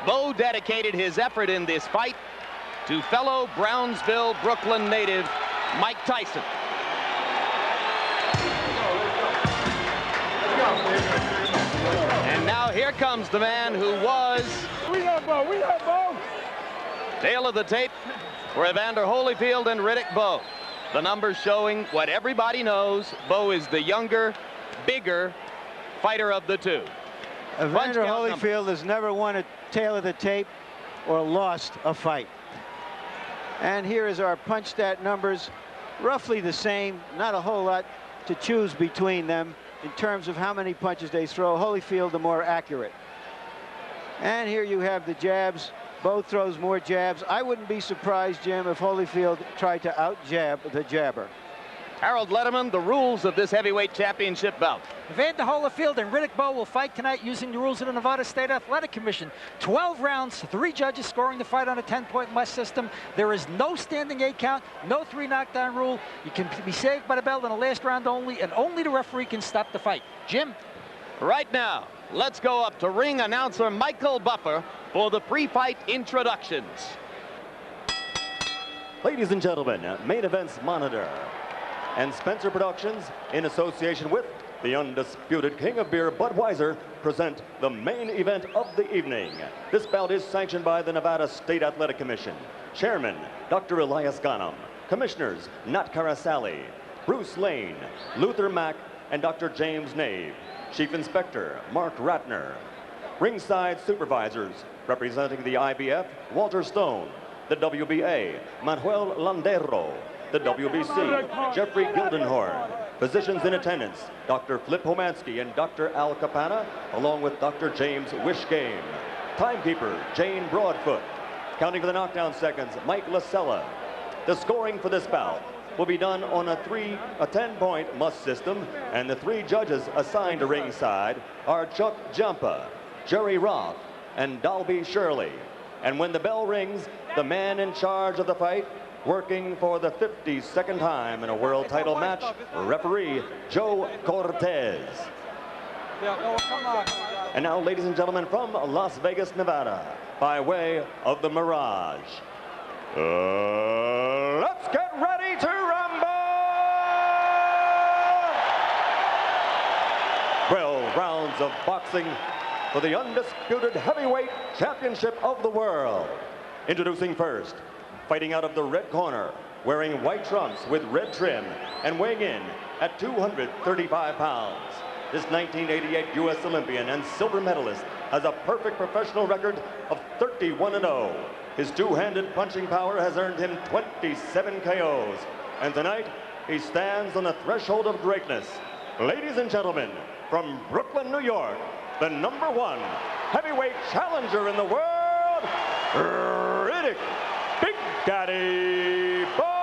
Bowe dedicated his effort in this fight to fellow Brownsville, Brooklyn native Mike Tyson. And now here comes the man who was... We got Bowe, we got Bowe! Tail of the tape for Evander Holyfield and Riddick Bowe. The numbers showing what everybody knows. Bowe is the younger, bigger fighter of the two. Evander Holyfield has never won a tail of the tape or lost a fight. And here is our punch stat numbers, roughly the same, not a whole lot to choose between them in terms of how many punches they throw. Holyfield the more accurate. And here you have the jabs. Bowe throws more jabs. I wouldn't be surprised, Jim, if Holyfield tried to out-jab the jabber. Harold Letterman, the rules of this heavyweight championship bout. Evander Holyfield and Riddick Bowe will fight tonight using the rules of the Nevada State Athletic Commission. 12 rounds, 3 judges scoring the fight on a 10-point must system. There is no standing 8 count, no 3 knockdown rule. You can be saved by the bell in the last round only, and only the referee can stop the fight. Jim? Right now, let's go up to ring announcer Michael Buffer for the pre-fight introductions. Ladies and gentlemen, Main Events Monitor and Spencer Productions, in association with the undisputed King of Beer, Budweiser, present the main event of the evening. This bout is sanctioned by the Nevada State Athletic Commission. Chairman, Dr. Elias Ghanem. Commissioners, Nat Carasali, Bruce Lane, Luther Mack, and Dr. James Nave. Chief Inspector, Mark Ratner. Ringside Supervisors, representing the IBF, Walter Stone. The WBA, Manuel Landero. The WBC, Jeffrey Gildenhorn. Physicians in attendance, Dr. Flip Homansky and Dr. Al Capana, along with Dr. James Wishgame. Timekeeper, Jane Broadfoot. Counting for the knockdown seconds, Mike Lasella. The scoring for this bout will be done on a 10-point must system, and the 3 judges assigned to ringside are Chuck Jampa, Jerry Roth, and Dalby Shirley. And when the bell rings, the man in charge of the fight, working for the 52nd time in a world title match, referee Joe Cortez. And now, ladies and gentlemen, from Las Vegas, Nevada, by way of the Mirage, let's get ready to rumble! 12 rounds of boxing for the undisputed heavyweight championship of the world. Introducing first, fighting out of the red corner, wearing white trunks with red trim, and weighing in at 235 pounds. This 1988 U.S. Olympian and silver medalist has a perfect professional record of 31-0. His two-handed punching power has earned him 27 KOs. And tonight, he stands on the threshold of greatness. Ladies and gentlemen, from Brooklyn, New York, the #1 heavyweight challenger in the world, Riddick Big Daddy Bowe!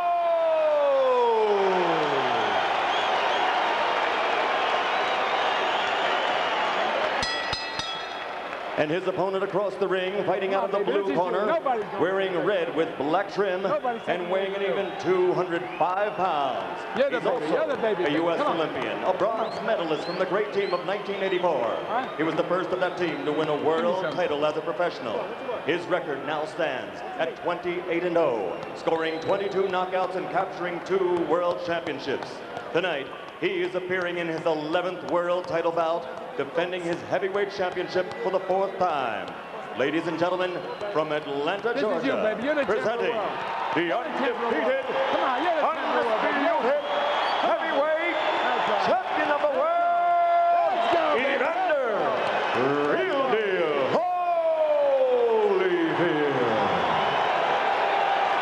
And his opponent across the ring, fighting out of the blue corner, wearing red with black trim and weighing an even 205 pounds. He's also a U.S. Olympian, a bronze medalist from the great team of 1984. He was the first of that team to win a world title as a professional. His record now stands at 28-0, scoring 22 knockouts and capturing 2 world championships. Tonight, he is appearing in his 11th world title bout, defending his heavyweight championship for the 4th time. Ladies and gentlemen, from Atlanta, Georgia, presenting the undefeated, heavyweight champion of the world, Evander Real Deal Holyfield.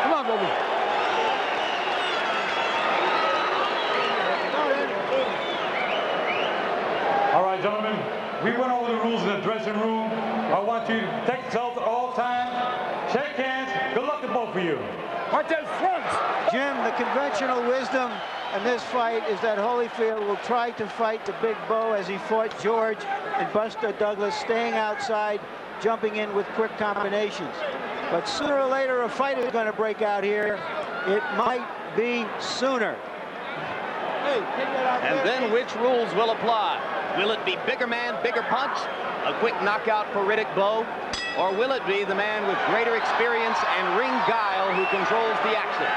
Come on, baby. All right, gentlemen, we went over the rules in the dressing room. I want you to take yourselves all time, shake hands. Good luck to both of you. Watch those fronts. Jim, the conventional wisdom in this fight is that Holyfield will try to fight the Big Bowe as he fought George and Buster Douglas, staying outside, jumping in with quick combinations. But sooner or later, a fight is going to break out here. It might be sooner. And then which rules will apply? Will it be bigger man, bigger punch? A quick knockout for Riddick Bowe? or will it be the man with greater experience and ring guile who controls the action?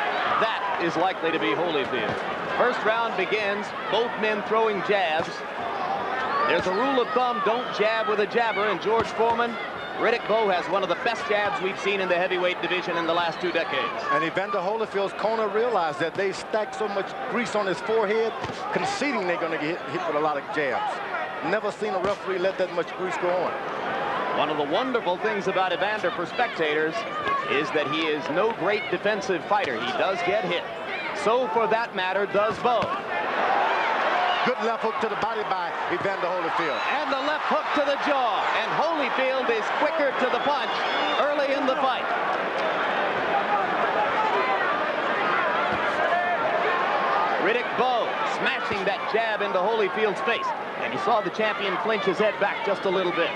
That is likely to be Holyfield. First round begins, both men throwing jabs. There's a rule of thumb, don't jab with a jabber, and George Foreman, Riddick Bowe has one of the best jabs we've seen in the heavyweight division in the last 2 decades. And Evander Holyfield's corner realized that they stacked so much grease on his forehead, conceding they're going to get hit with a lot of jabs. Never seen a referee let that much grease go on. One of the wonderful things about Evander for spectators is that he is no great defensive fighter. He does get hit. So, for that matter, does Bowe. Good left hook to the body by Evander Holyfield. And the left hook to the jaw. And Holyfield is quicker to the punch early in the fight. Riddick Bowe smashing that jab into Holyfield's face. And you saw the champion flinch his head back just a little bit.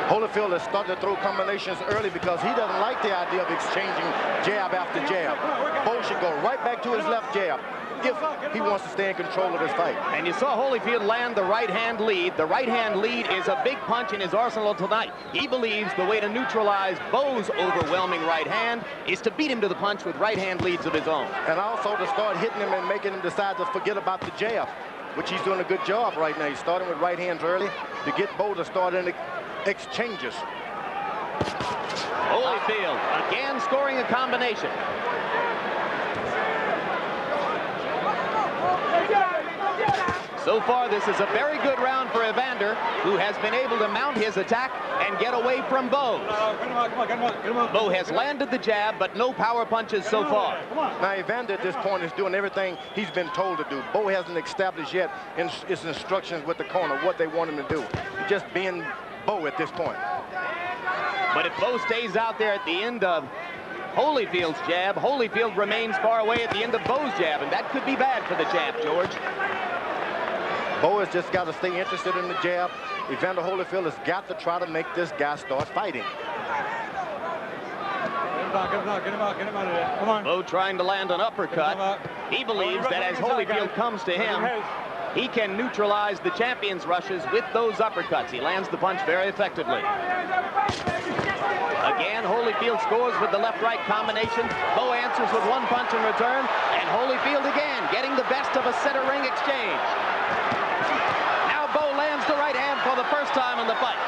Holyfield has started to throw combinations early because he doesn't like the idea of exchanging jab after jab. Bowe should go right back to his left jab if he wants to stay in control of this fight. And you saw Holyfield land the right-hand lead. The right-hand lead is a big punch in his arsenal tonight. He believes the way to neutralize Bowe's overwhelming right hand is to beat him to the punch with right-hand leads of his own. And also to start hitting him and making him decide to forget about the jab, which he's doing a good job right now. He's starting with right hands early to get Bowe to start in the exchanges. Holyfield again scoring a combination. So far, this is a very good round for Evander, who has been able to mount his attack and get away from Bowe. Bowe has landed the jab, but no power punches so far. Now, Evander at this point is doing everything he's been told to do. Bowe hasn't established yet in his instructions with the corner what they want him to do. He's just being Bowe at this point. But if Bowe stays out there at the end of Holyfield's jab, Holyfield remains far away at the end of Bowe's jab, and that could be bad for the champ, George. Bowe has just got to stay interested in the jab. Evander Holyfield has got to try to make this guy start fighting. Get him out of there. Come on. Bowe trying to land an uppercut. He believes that as Holyfield comes to him, he can neutralize the champion's rushes with those uppercuts. He lands the punch very effectively. Again, Holyfield scores with the left-right combination. Bowe answers with one punch in return. And Holyfield again getting the best of a center ring exchange. Now Bowe lands the right hand for the first time in the fight.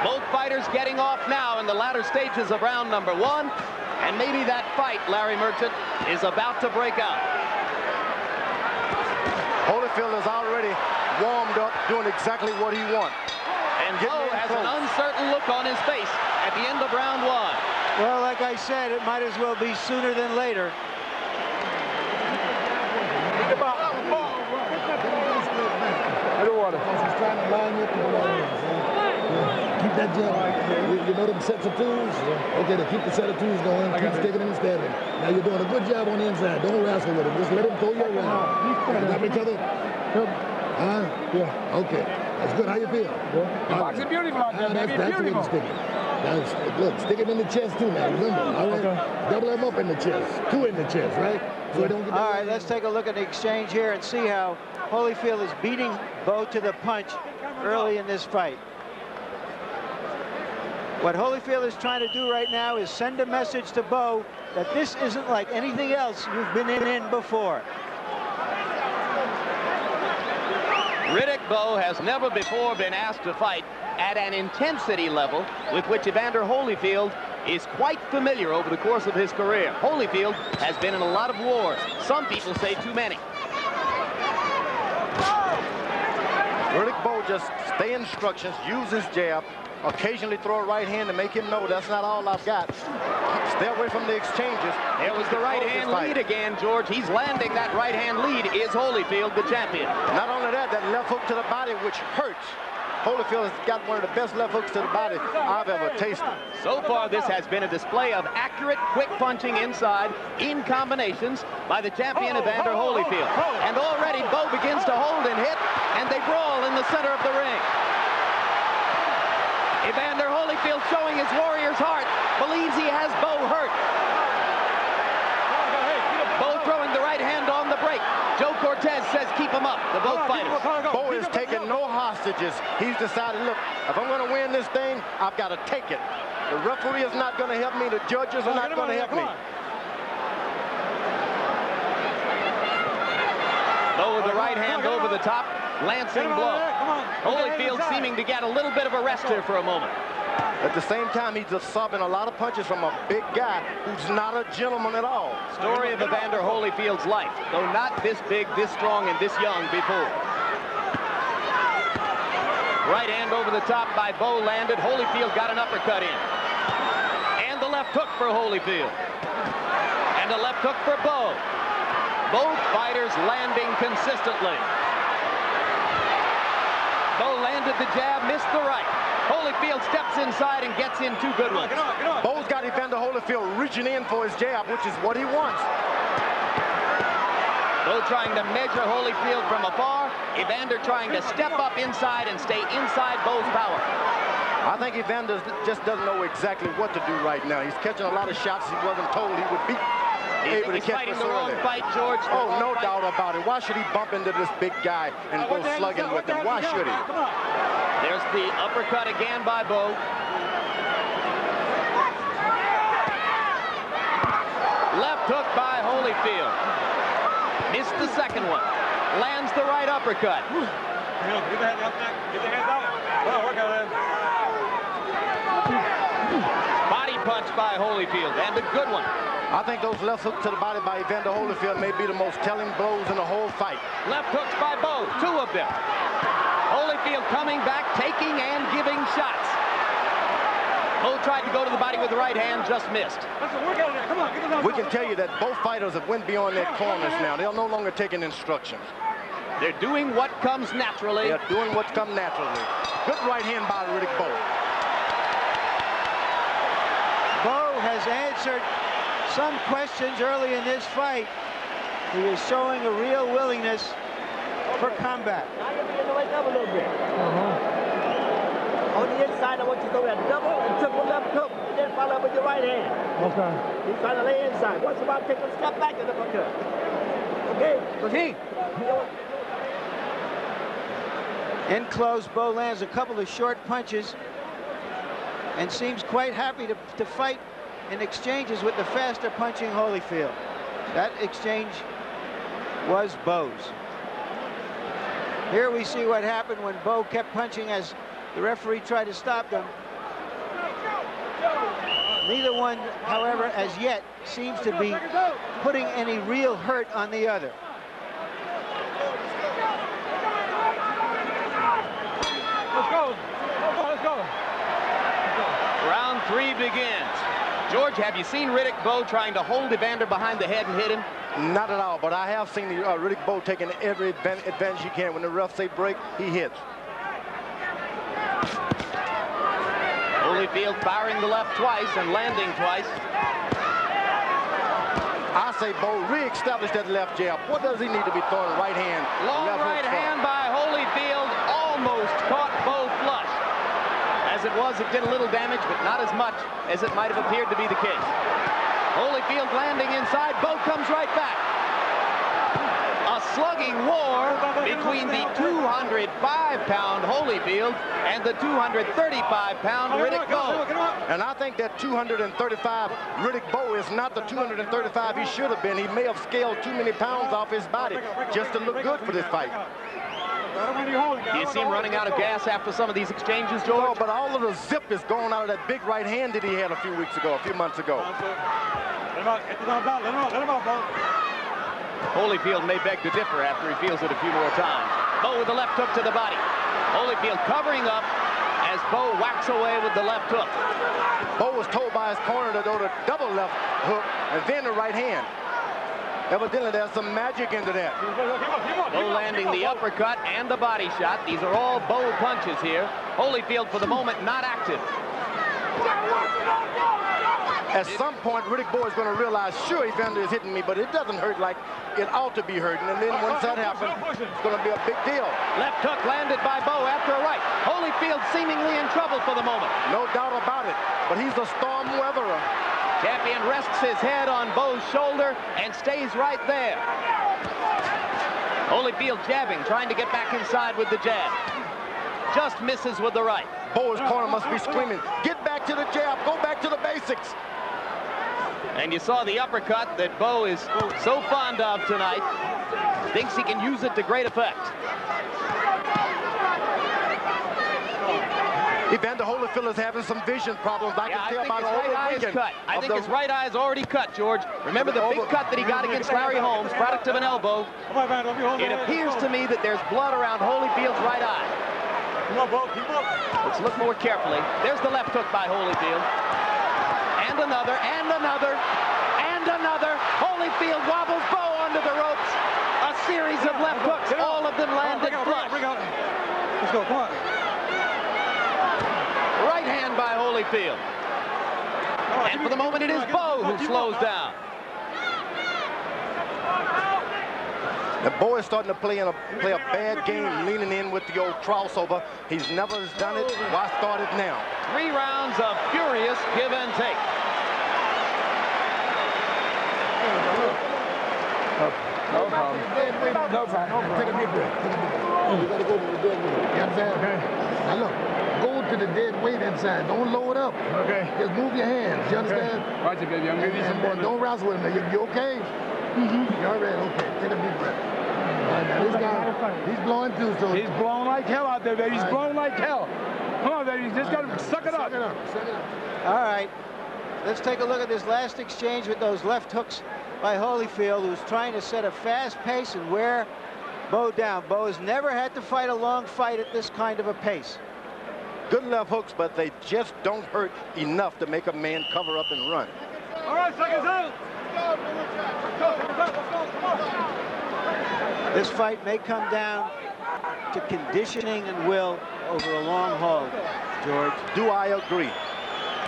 Both fighters getting off now in the latter stages of round number 1. And maybe that fight, Larry Merchant, is about to break out. Holyfield is already warmed up, doing exactly what he wants. And Bowe has an uncertain look on his face at the end of round 1. Well, like I said, it might as well be sooner than later. Keep that jab. You know them sets of tools? Okay, to keep the set of tools going, keep sticking and standing. Now you're doing a good job on the inside. Don't wrestle with him. Just let him throw you around. You got each other? Yeah. Okay. That's good. How you feel? Boxing beautiful out there, baby. That's the way to stick it. Now, look, stick him in the chest too now. Remember, all right? Okay. Double him up in the chest. 2 in the chest, right? So he don't get all right, let's take a look at the exchange here and see how Holyfield is beating Bowe to the punch early in this fight. What Holyfield is trying to do right now is send a message to Bowe that this isn't like anything else you've been in before. Riddick Bowe has never before been asked to fight at an intensity level with which Evander Holyfield is quite familiar over the course of his career. Holyfield has been in a lot of wars. Some people say too many. Riddick Bowe just stay instructions, use his jab, occasionally throw a right hand to make him know that's not all I've got. Stay away from the exchanges. There was the right hand lead again, George. He's landing that right hand lead. Is Holyfield the champion? Not only that, that left hook to the body, which hurts. Holyfield has got one of the best left hooks to the body I've ever tasted. So far, this has been a display of accurate, quick punching inside in combinations by the champion Evander Holyfield. And already Bowe begins to hold and hit, and they brawl in the center of the ring. Evander Holyfield showing his warrior's heart, believes he has Bowe hurt. Bowe throwing the right hand on the break. Joe Cortez says keep him up, the both fighters. Bowe is taking no hostage. messages. He's decided, look, if I'm going to win this thing, I've got to take it. The referee is not going to help me. The judges are not going to help me. Bowe with the right hand over the top, lancing blow. Holyfield seeming to get a little bit of a rest here for a moment. At the same time, he's absorbing a lot of punches from a big guy who's not a gentleman at all. Story of Evander Holyfield's life, though not this big, this strong, and this young before. Right hand over the top by Bowe landed. Holyfield got an uppercut in. And the left hook for Holyfield. And a left hook for Bowe. Both fighters landing consistently. Bowe landed the jab, missed the right. Holyfield steps inside and gets in two good ones. Bowe's got Evander Holyfield reaching in for his jab, which is what he wants. Bowe trying to measure Holyfield from afar. Evander trying to step up inside and stay inside Bowe's power. I think Evander just doesn't know exactly what to do right now. He's catching a lot of shots he wasn't told he would be able to catch fighting the wrong fight, George. Oh, no doubt about it. Why should he bump into this big guy and go slugging with him? Why should he? There's the uppercut again by Bowe. Left hook by Holyfield. Missed the second one. Lands the right uppercut. Get the hands up. Get the hands up. Oh, work out there. Body punch by Holyfield, and a good one. I think those left hooks to the body by Evander Holyfield may be the most telling blows in the whole fight. Left hooks by Bowe, two of them. Holyfield coming back, taking and giving shots. Bowe tried to go to the body with the right hand, just missed. We can tell you that both fighters have went beyond their corners now. They're no longer taking instructions. They're doing what comes naturally. They're doing what's come naturally. Good right hand by Riddick Bowe. Bowe has answered some questions early in this fight. He is showing a real willingness for combat. Now you're beginning to wake up a little bit. On the inside, I want you to go that double and triple left hook, and then follow up with your right hand. Okay. He's trying to lay inside. Once about take a step back and uppercut. Okay? Proceed. In close, Bowe lands a couple of short punches and seems quite happy to fight in exchanges with the faster punching Holyfield. That exchange was Bowe's. Here we see what happened when Bowe kept punching as the referee tried to stop them. Neither one, however, as yet seems to be putting any real hurt on the other. Let's go. Let's go. Round three begins. George, have you seen Riddick Bowe trying to hold Evander behind the head and hit him? Not at all, but I have seen Riddick Bowe taking every advantage he can. When the refs say break, he hits. Holyfield firing the left twice and landing twice. I say Bowe re-established that left jab. What does he need to be throwing? Right hand. Long right hand by Holyfield almost caught Bowe flush. As it was, it did a little damage, but not as much as it might have appeared to be the case. Holyfield landing inside. Bowe comes right back. A slugging war between the 205-pound Holyfield and the 235-pound Riddick Bowe. And I think that 235 Riddick Bowe is not the 235 he should have been. He may have scaled too many pounds off his body just to look good for this fight. Do you see him running out of gas after some of these exchanges, George? No, but all of the zip is going out of that big right hand that he had a few months ago. Holyfield may beg to differ after he feels it a few more times. Bowe with the left hook to the body. Holyfield covering up as Bowe whacks away with the left hook. Bowe was told by his corner to go to double left hook and then the right hand. Evidently, there's some magic into that. Bowe landing the uppercut and the body shot. These are all Bowe punches here. Holyfield, for the moment, not active. At some point, Riddick Bowe is going to realize, sure, Evander is hitting me, but it doesn't hurt like it ought to be hurting. And then once that happens, it's going to be a big deal. Left hook landed by Bowe after a right. Holyfield seemingly in trouble for the moment. No doubt about it, but he's a storm weatherer. Champion rests his head on Bowe's shoulder and stays right there. Holyfield jabbing, trying to get back inside with the jab. just misses with the right. Bowe's corner must be screaming, get back to the jab, go back to the basics. And you saw the uppercut that Bowe is so fond of tonight. Thinks he can use it to great effect. Evander Holyfield is having some vision problems. I can tell by the right eye is cut. I think his right eye is already cut, George. Remember the big cut that he got against Larry Holmes, product of an elbow. It appears to me that there's blood around Holyfield's right eye. Let's look more carefully. There's the left hook by Holyfield. And another, and another, and another. Holyfield wobbles Bowe under the ropes. A series of left hooks, all of them landed flush. Let's go, come on. Right hand by Holyfield. And for the moment, it is Bowe who slows down. The Bowe is starting to play a bad game, leaning in with the old crossover. He's never done it. Why start it now? 3 rounds of furious give and take. No problem. No problem. Take a deep breath. You got to go to the dead weight. You understand? Okay. Now look, go to the dead weight inside. Don't load up. Okay. Just move your hands. You understand? Okay. Watch it, baby. I'm going to need some more. Don't wrestle with him. You okay? Mm-hmm. You're all right. Okay. Take a deep breath. Now this guy, he's blowing too, so. He's blowing like hell out there, baby. He's blowing like hell. Come on, baby. You just got to suck it up. Suck it up. Suck it up. All right. Let's take a look at this last exchange with those left hooks by Holyfield, who's trying to set a fast pace and wear Bowe down. Bowe has never had to fight a long fight at this kind of a pace. Good left hooks, but they just don't hurt enough to make a man cover up and run. All right, seconds out. This fight may come down to conditioning and will over a long haul, George. Do I agree?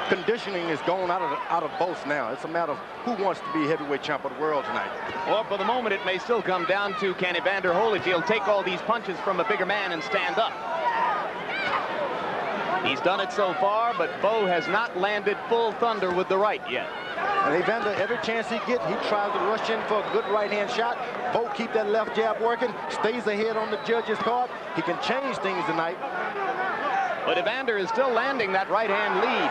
Conditioning is going out of both now. It's a matter of who wants to be heavyweight champ of the world tonight. Well, for the moment, it may still come down to can Evander Holyfield take all these punches from a bigger man and stand up. He's done it so far, but Bowe has not landed full thunder with the right yet. And Evander, every chance he gets, he tries to rush in for a good right-hand shot. Bowe keep that left jab working, stays ahead on the judge's card. He can change things tonight. But Evander is still landing that right-hand lead.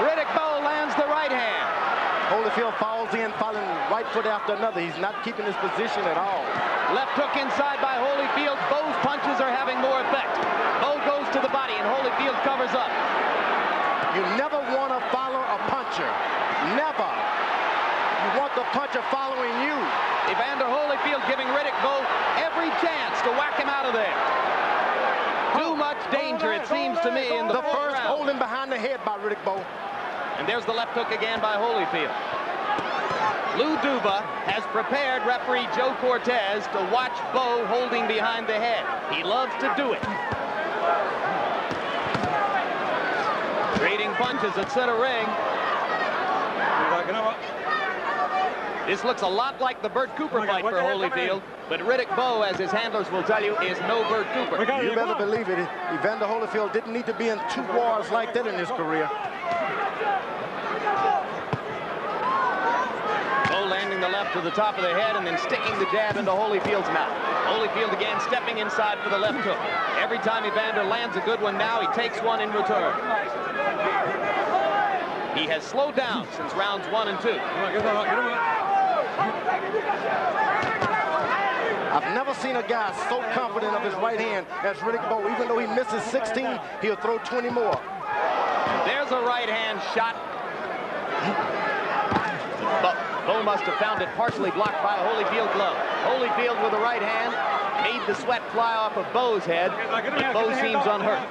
Riddick Bowe lands the right hand. Holyfield falls in, falling right foot after another. He's not keeping his position at all. Left hook inside by Holyfield. Bowe's punches are having more effect. Bowe goes to the body and Holyfield covers up. You never want to follow a puncher. Never. You want the puncher following you. Evander Holyfield giving Riddick Bowe every chance to whack him out of there. Too much danger, it seems to me, in the first round. holding behind the head by Riddick Bowe. And there's the left hook again by Holyfield. Lou Duba has prepared referee Joe Cortez to watch Bowe holding behind the head. He loves to do it. Trading punches at center ring. This looks a lot like the Burt Cooper fight for Holyfield, but Riddick Bowe, as his handlers will tell you, is no Burt Cooper. You better believe it. Evander Holyfield didn't need to be in 2 wars like that in his career. Bowe landing the left to the top of the head and then sticking the jab into Holyfield's mouth. Holyfield again stepping inside for the left hook. Every time Evander lands a good one now, he takes one in return. He has slowed down since rounds 1 and 2. I've never seen a guy so confident of his right hand as Riddick Bowe. Even though he misses 16, he'll throw 20 more. There's a right hand shot. But Bowe must have found it partially blocked by a Holyfield glove. Holyfield with the right hand made the sweat fly off of Bowe's head, but Bowe seems unhurt.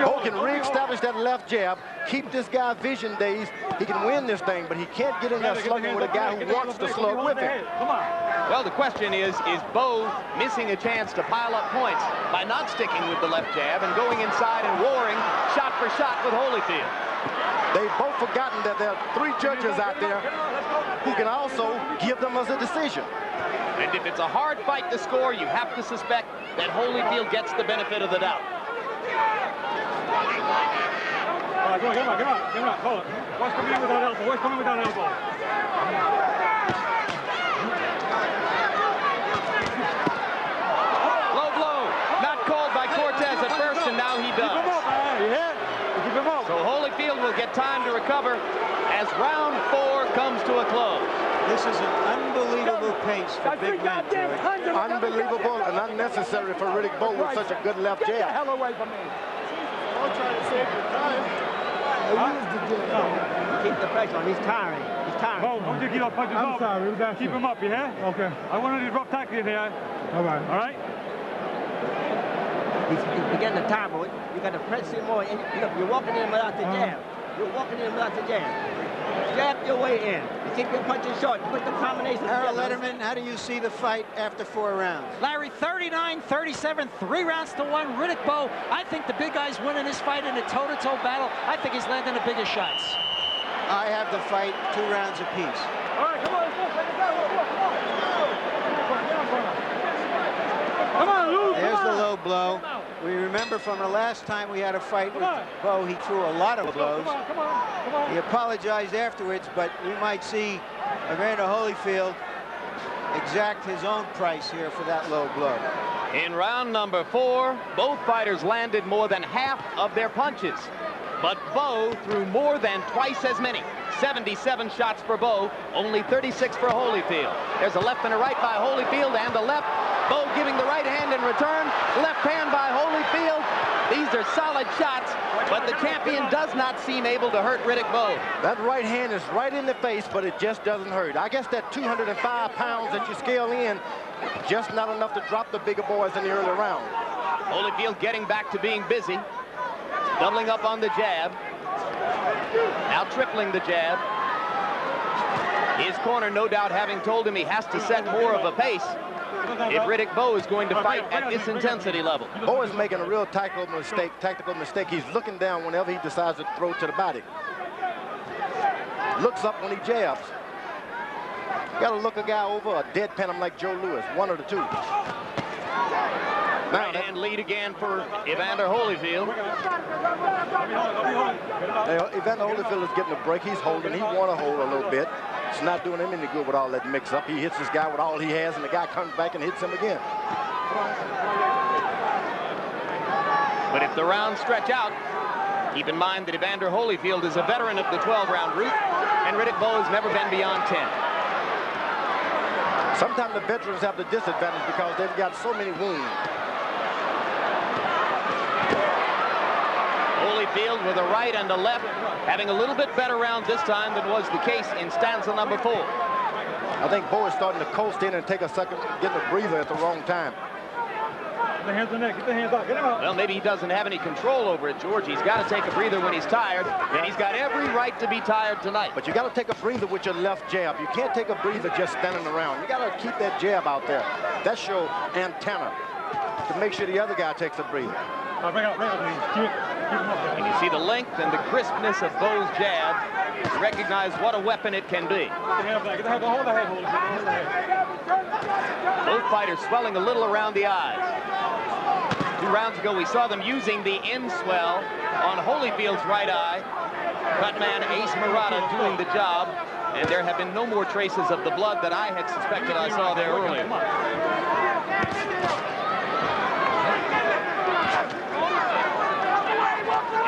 Bowe can re-establish that left jab, keep this guy vision dazed. He can win this thing, but he can't get in there slugging with a guy who wants to slug with him. Well, the question is Bowe missing a chance to pile up points by not sticking with the left jab and going inside and warring shot for shot with Holyfield? They've both forgotten that there are 3 judges out there who can also give them as a decision. And if it's a hard fight to score, you have to suspect that Holyfield gets the benefit of the doubt. All right, come on. Hold it. Watch coming in with that elbow. Watch coming with that elbow. Low blow. Not called by get time to recover as round 4 comes to a close. This is an unbelievable pace for big men. Unbelievable and unnecessary for Riddick Bowe with such a good left jab. Get the hell away from me. Don't try to save your time. Keep the pressure on. He's tiring. He's tiring. Bo, don't you get up punches I'm up. sorry. We got Keep him up, you hear? Okay. I want to do rough tackling here. All right. All right? He's beginning to tire, boy. You got to press him more. And look, you're walking in without the jab. You're walking in without the jab. Jab your way in. You keep your punches short. Put the combinations Harold together. Letterman, how do you see the fight after 4 rounds? Larry, 39-37, 3 rounds to 1. Riddick Bowe, I think the big guy's winning this fight in a toe-to-toe battle. I think he's landing the biggest shots. I have the fight 2 rounds apiece. All right, come on, let's go. Come on, Lou, There's the low blow. We remember from the last time we had a fight with Bowe, he threw a lot of blows. Come on. He apologized afterwards, but we might see Evander Holyfield exact his own price here for that low blow. In round number 4, both fighters landed more than half of their punches. But Bowe threw more than twice as many. 77 shots for Bowe, only 36 for Holyfield. There's a left and a right by Holyfield, and the left. Bowe giving the right hand in return. Left hand by Holyfield. These are solid shots, but the champion does not seem able to hurt Riddick Bowe. That right hand is right in the face, but it just doesn't hurt. I guess that 205 pounds that you scale in, just not enough to drop the bigger boys in the early round. Holyfield getting back to being busy. Doubling up on the jab. Now tripling the jab. His corner no doubt having told him he has to set more of a pace if Riddick Bowe is going to fight at this intensity level. Bowe is making a real tactical mistake. He's looking down whenever he decides to throw to the body. Looks up when he jabs. You got to look a guy over or deadpan him like Joe Louis, one of the two. Now, Right hand lead again for Evander Holyfield. Evander Holyfield is getting a break. He's holding. He want to hold a little bit. It's not doing him any good with all that mix-up. He hits this guy with all he has, and the guy comes back and hits him again. But if the rounds stretch out, keep in mind that Evander Holyfield is a veteran of the 12-round route, and Riddick Bowe has never been beyond 10. Sometimes the veterans have the disadvantage because they've got so many wounds. Holyfield with a right and a left, having a little bit better round this time than was the case in stanza number 4. I think Bowe is starting to coast in and take a second, getting a breather at the wrong time. Get the hands on the neck. Get the hands out. Get him out. Well, maybe he doesn't have any control over it, George. He's got to take a breather when he's tired, and he's got every right to be tired tonight. But you got to take a breather with your left jab. You can't take a breather just standing around. You got to keep that jab out there. That's your antenna to make sure the other guy takes a breather. Bring out, please. Keep him up. And you see the length and the crispness of Bowe's jab. Recognize what a weapon it can be. Get the hands back. Get the hands. Hold the head. Hold the head. Both fighters swelling a little around the eyes. 2 rounds ago, we saw them using the in swell on Holyfield's right eye. Cutman Ace Murata doing the job, and there have been no more traces of the blood that I had suspected I saw there earlier.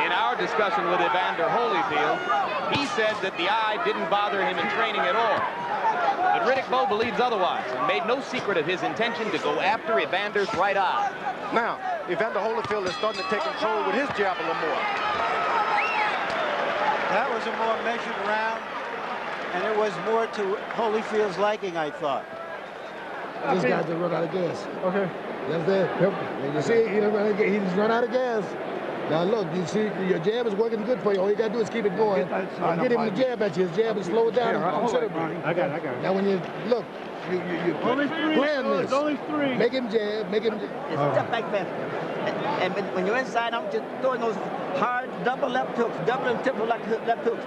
In our discussion with Evander Holyfield, he said that the eye didn't bother him in training at all. But Riddick Bowe believes otherwise and made no secret of his intention to go after Evander's right eye. Now, Evander Holyfield is starting to take control with his jab a little more. That was a more measured round, and it was more to Holyfield's liking, I thought. This guy's just run out of gas. Okay. That's there. Yep. You see, he just run out of gas. Now look, you see, your jab is working good for you. All you gotta do is keep it going. Get him the jab at you. His jab is slowed down considerably. I got it. Now when you look, you Only 3. plan this. Only 3. Make him jab. Make him. Step back faster. And when you're inside, I'm just throwing those hard double left hooks, double and triple left hooks.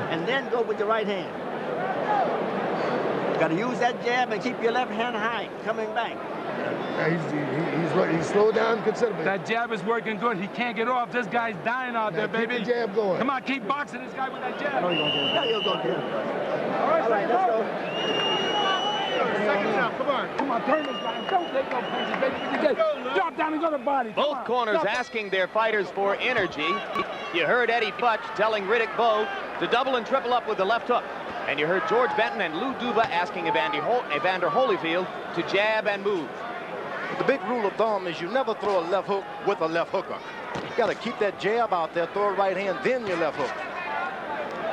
And then go with your right hand. Got to use that jab and keep your left hand high, coming back. He's slowed down considerably. That jab is working good. He can't get off. This guy's dying out there, baby. Keep the jab going. Come on, keep boxing this guy with that jab. No, you'll go there. All right, let's go. Come on, turn this guy. Don't take no punches, baby. Drop down and go to body. Both corners asking their fighters for energy. You heard Eddie Futch telling Riddick Bowe to double and triple up with the left hook. And you heard George Benton and Lou Duba asking Evander Holyfield to jab and move. The big rule of thumb is you never throw a left hook with a left hooker. You got to keep that jab out there, throw a right hand, then your left hook.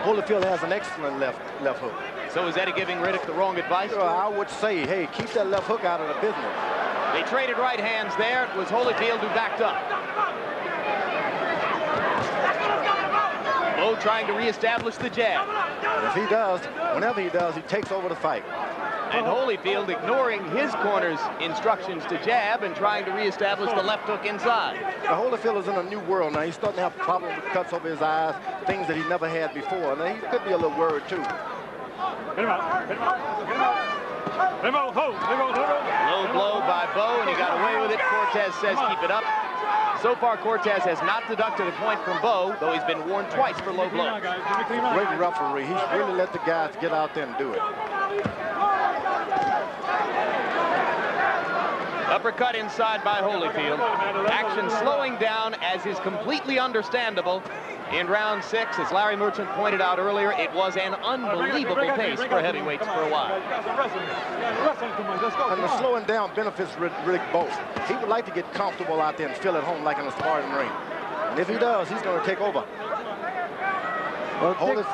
Holyfield has an excellent left hook. So is Eddie giving Riddick the wrong advice? I would say, hey, keep that left hook out of the business. They traded right hands there. It was Holyfield who backed up. Bowe trying to reestablish the jab. And if he does, whenever he does, he takes over the fight. And Holyfield ignoring his corner's instructions to jab and trying to reestablish the left hook inside. Now, Holyfield is in a new world now. He's starting to have problems with cuts over his eyes, things that he never had before. Now, he could be a little worried, too. Hit him out. Hit him out. Hit him out. Hit him out. Hold. Hit him out. Low blow by Bowe, and he got away with it. Cortez says keep it up. So far, Cortez has not deducted a point from Bowe, though he's been warned twice for low blows. Great referee. He's really let the guys get out there and do it. Uppercut inside by Holyfield. Action slowing down, as is completely understandable. In round 6, as Larry Merchant pointed out earlier, it was an unbelievable pace for heavyweights for a while. And the slowing down benefits Riddick Bowe. He would like to get comfortable out there and feel at home like in a sparring ring. And if he does, he's going to take over. Well,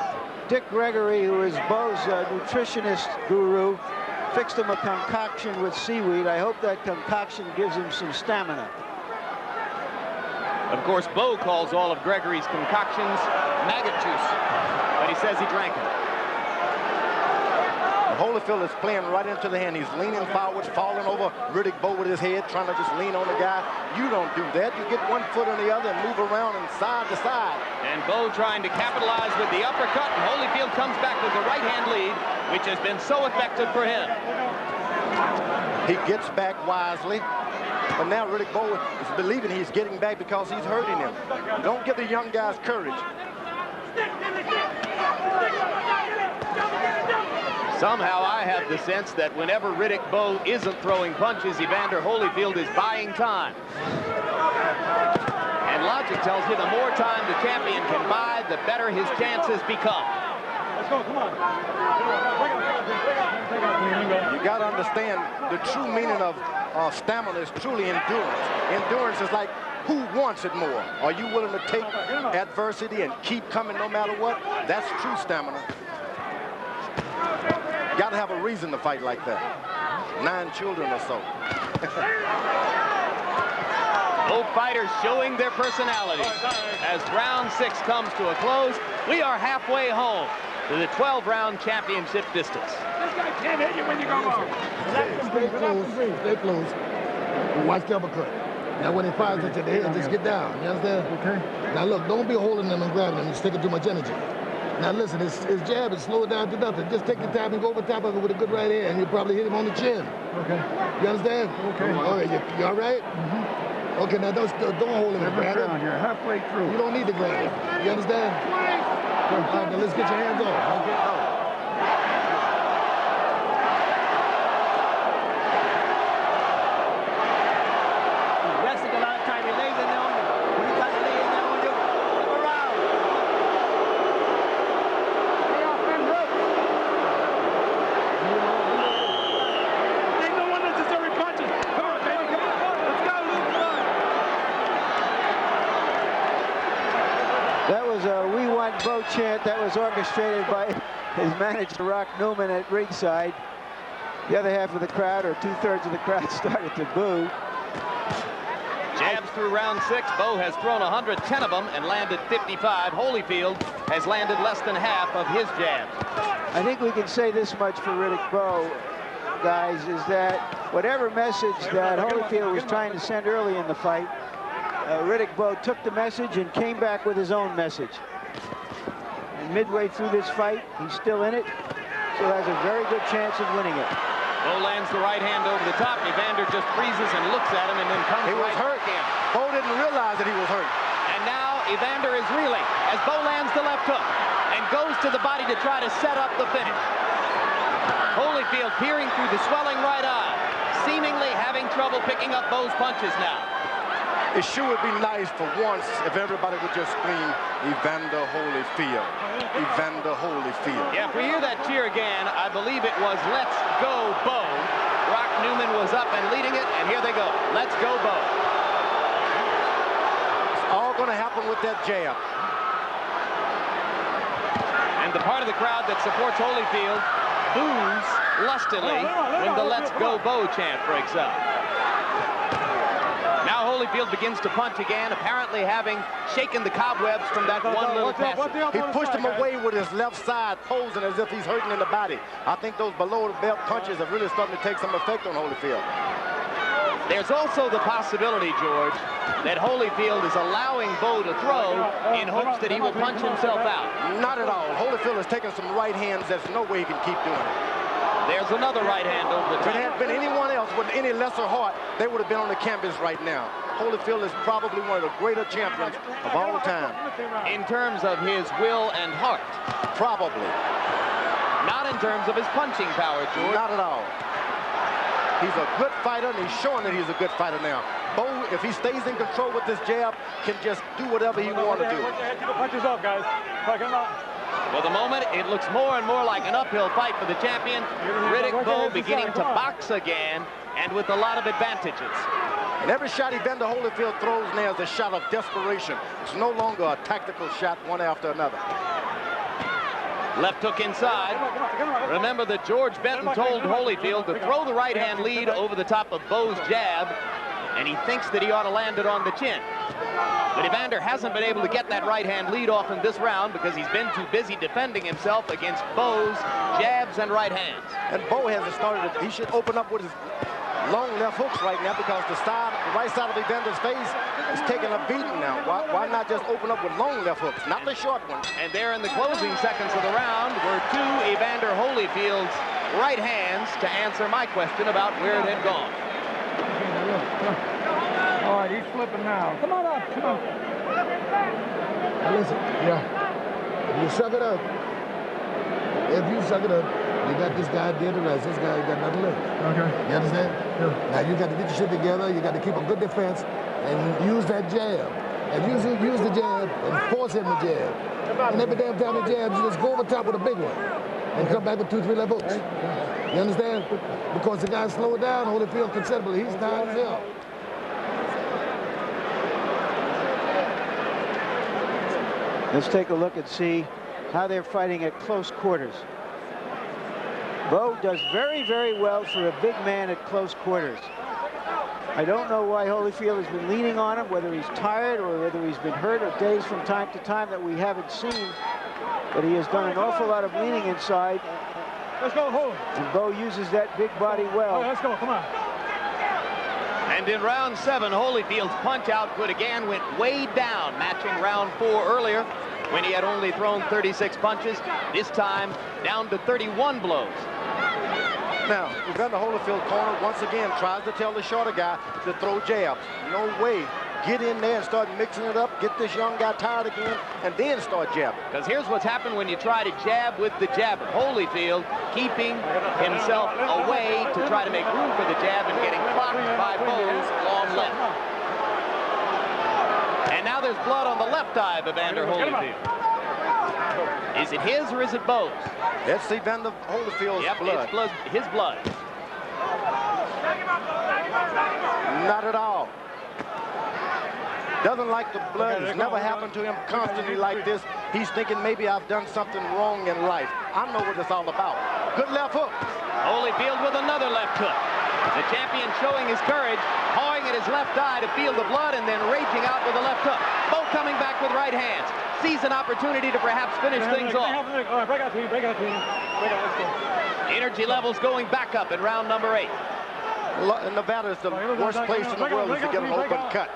Dick Gregory, who is Bowe's nutritionist guru, fixed him a concoction with seaweed. I hope that concoction gives him some stamina. Of course, Bowe calls all of Gregory's concoctions maggot juice, but he says he drank it. Holyfield is playing right into the hand. He's leaning forward, falling over Riddick Bowe with his head, trying to just lean on the guy. You don't do that. You get one foot on the other and move around and side to side. And Bowe trying to capitalize with the uppercut, and Holyfield comes back with the right-hand lead, which has been so effective for him. He gets back wisely. But now Riddick Bowe is believing he's getting back because he's hurting him. Don't give the young guys courage. Somehow I have the sense that whenever Riddick Bowe isn't throwing punches, Evander Holyfield is buying time. And logic tells you the more time the champion can buy, the better his chances become. Let's go, come on. You got to understand the true meaning of stamina is truly endurance. Endurance is like, who wants it more? Are you willing to take adversity and keep coming no matter what? That's true stamina. Got to have a reason to fight like that. 9 children or so. Both fighters showing their personalities. As round 6 comes to a close, we are halfway home to the 12-round championship distance. This guy can't hit you when you go home. Stay close. Stay close. Watch the uppercut. Now when he fires at you in the head, just get down. You understand? Okay. Now look, don't be holding them and grabbing them. It's taking too much energy. Now listen, his jab is slowed down to nothing. Just take your time and go over top of it with a good right hand, and you'll probably hit him on the chin. Okay. You understand? Okay. All right, you all right? Mm-hmm. Okay, now don't hold him and grab him. You're halfway through. You don't need to grab him. You understand? All right, now let's get your hands off. Okay. Bowe chant that was orchestrated by his manager, Rock Newman, at ringside. The other half of the crowd, or 2/3 of the crowd, started to boo. Jabs through round 6. Bowe has thrown 110 of them and landed 55. Holyfield has landed less than half of his jabs. I think we can say this much for Riddick Bowe, guys, is that whatever message that Holyfield was trying to send early in the fight, Riddick Bowe took the message and came back with his own message. And midway through this fight, he's still in it, so has a very good chance of winning it. Bowe lands the right hand over the top. Evander just freezes and looks at him and then comes right hurt again. Bowe didn't realize that he was hurt. And now Evander is reeling as Bowe lands the left hook and goes to the body to try to set up the finish. Holyfield peering through the swelling right eye, seemingly having trouble picking up Bowe's punches now. It sure would be nice for once if everybody would just scream, Evander Holyfield. Evander Holyfield. Yeah, if we hear that cheer again, I believe it was Let's Go Bowe. Brock Newman was up and leading it, and here they go. Let's go Bowe. It's all going to happen with that jab. And the part of the crowd that supports Holyfield boos lustily when the Let's Go Bowe chant breaks out. Now Holyfield begins to punch again, apparently having shaken the cobwebs from that one little pass. He pushed him away with his left side, posing as if he's hurting in the body. I think those below-the-belt punches are really starting to take some effect on Holyfield. There's also the possibility, George, that Holyfield is allowing Bowe to throw in hopes that he will punch himself out. Not at all. Holyfield has taken some right hands. There's no way he can keep doing it. There's another right hand over the If top. it had been anyone else with any lesser heart, they would have been on the canvas right now. Holyfield is probably one of the greater champions of all time. In terms of his will and heart. Probably. Not in terms of his punching power, George. Not at all. He's a good fighter, and he's showing that he's a good fighter now. Bowe, if he stays in control with this jab, can just do whatever he wants to do. Punches off, guys. For the moment, it looks more and more like an uphill fight for the champion. Riddick Bowe beginning to box again, and with a lot of advantages. And every shot Evander Holyfield throws now is a shot of desperation. It's no longer a tactical shot one after another. Left hook inside. Remember that George Benton told Holyfield to throw the right-hand lead over the top of Bowe's jab, and he thinks that he ought to land it on the chin. But Evander hasn't been able to get that right-hand lead off in this round because he's been too busy defending himself against Bowe's jabs and right hands. And Bowe hasn't started it. He should open up with his long left hooks right now because the right side of Evander's face is taking a beating now. Why not just open up with long left hooks, not the short ones? And there in the closing seconds of the round were two Evander Holyfield's right hands to answer my question about where it had gone. All right, he's flipping now. Come on up, come on. Now listen, if you suck it up, you got this guy dead to rest. This guy got nothing left. Okay. You understand? Yeah. Now you got to get your shit together. You got to keep a good defense and use that jab. And use the jab and force him to jab. And every damn time he jabs, you just go over top with a big one and come back with 2, 3 left hooks. You understand? Because the guy slowed down Holyfield considerably. He's tired as hell. Let's take a look and see how they're fighting at close quarters. Bowe does very, very well for a big man at close quarters. I don't know why Holyfield has been leaning on him, whether he's tired or whether he's been hurt or dazed from time to time that we haven't seen. But he has done an awful lot of leaning inside. Let's go, hold. And Bowe uses that big body well. Let's go, come on. And in round 7, Holyfield's punch output again went way down, matching round 4 earlier when he had only thrown 36 punches. This time down to 31 blows. Now, Evander Holyfield corner once again tries to tell the shorter guy to throw jabs. No way. Get in there and start mixing it up, get this young guy tired again, and then start jabbing. Because here's what's happened when you try to jab with the jabber. Holyfield keeping himself away to try to make room for the jab and getting clocked by Bowe's long left. And now there's blood on the left eye of Evander Holyfield. Is it his or is it Bowe's? That's Evander Holyfield's blood. It's his blood. Not at all. Doesn't like the blood. It's never happened to him constantly like this. He's thinking maybe I've done something wrong in life. I know what it's all about. Good left hook. Holyfield with another left hook. The champion showing his courage, pawing at his left eye to feel the blood and then raging out with a left hook. Both coming back with right hands. Sees an opportunity to perhaps finish things off. All right, break out, team. Break out, team. Break out, let's go. Energy levels going back up in round number 8. Nevada is the worst place in the world to get an open cut.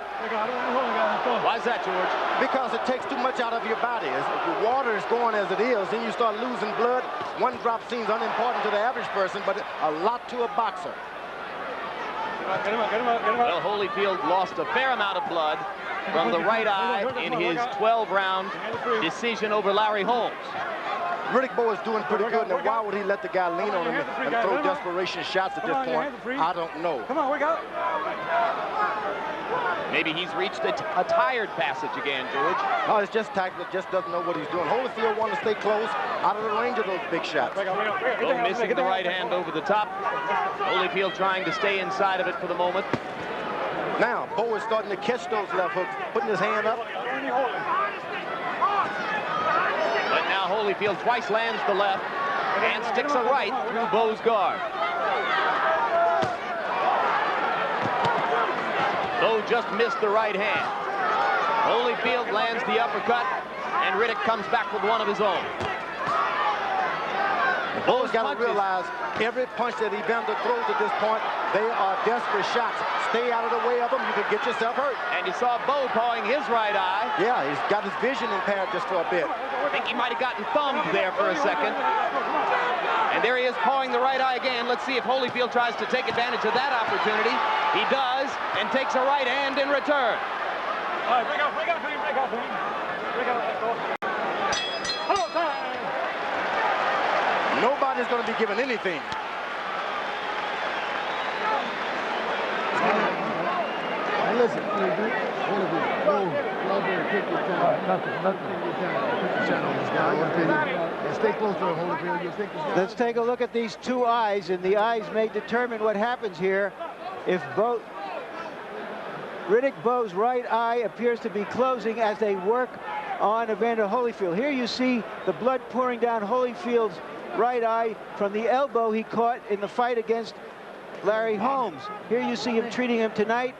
Why is that, George? Because it takes too much out of your body. If the water is going as it is, then you start losing blood. One drop seems unimportant to the average person, but a lot to a boxer. Well, Holyfield lost a fair amount of blood from the right eye in his 12-round decision over Larry Holmes. Riddick Bowe is doing pretty good. Now, why would he let the guy lean on him and throw desperation shots at this point? I don't know. Come on, wake up. Maybe he's reached a tired passage again, George. No, it's just tactical. Just doesn't know what he's doing. Holyfield wants to stay close, out of the range of those big shots. Bowe missing the right hand over the top. Holyfield trying to stay inside of it for the moment. Now, Bowe is starting to catch those left hooks, putting his hand up. But now Holyfield twice lands the left and sticks a right through Bowe's guard. Bowe just missed the right hand. Holyfield lands the uppercut, and Riddick comes back with one of his own. Bowe's got to realize every punch that Evander throws at this point, they are desperate shots. Stay out of the way of them, you can get yourself hurt. And you saw Bowe pawing his right eye. Yeah, he's got his vision impaired just for a bit. I think he might have gotten thumbed there for a second. And there he is pawing the right eye again. Let's see if Holyfield tries to take advantage of that opportunity. He does, and takes a right hand in return. All right, break out, break out, break out, break out, let's go. Hello, time. Nobody's going to be given anything. Now listen, stay close to Holyfield. Let's take a look at these two eyes, and the eyes may determine what happens here. If Riddick Bowe's right eye appears to be closing as they work on Evander Holyfield. Here you see the blood pouring down Holyfield's right eye from the elbow he caught in the fight against Larry Holmes. Here you see him treating him tonight.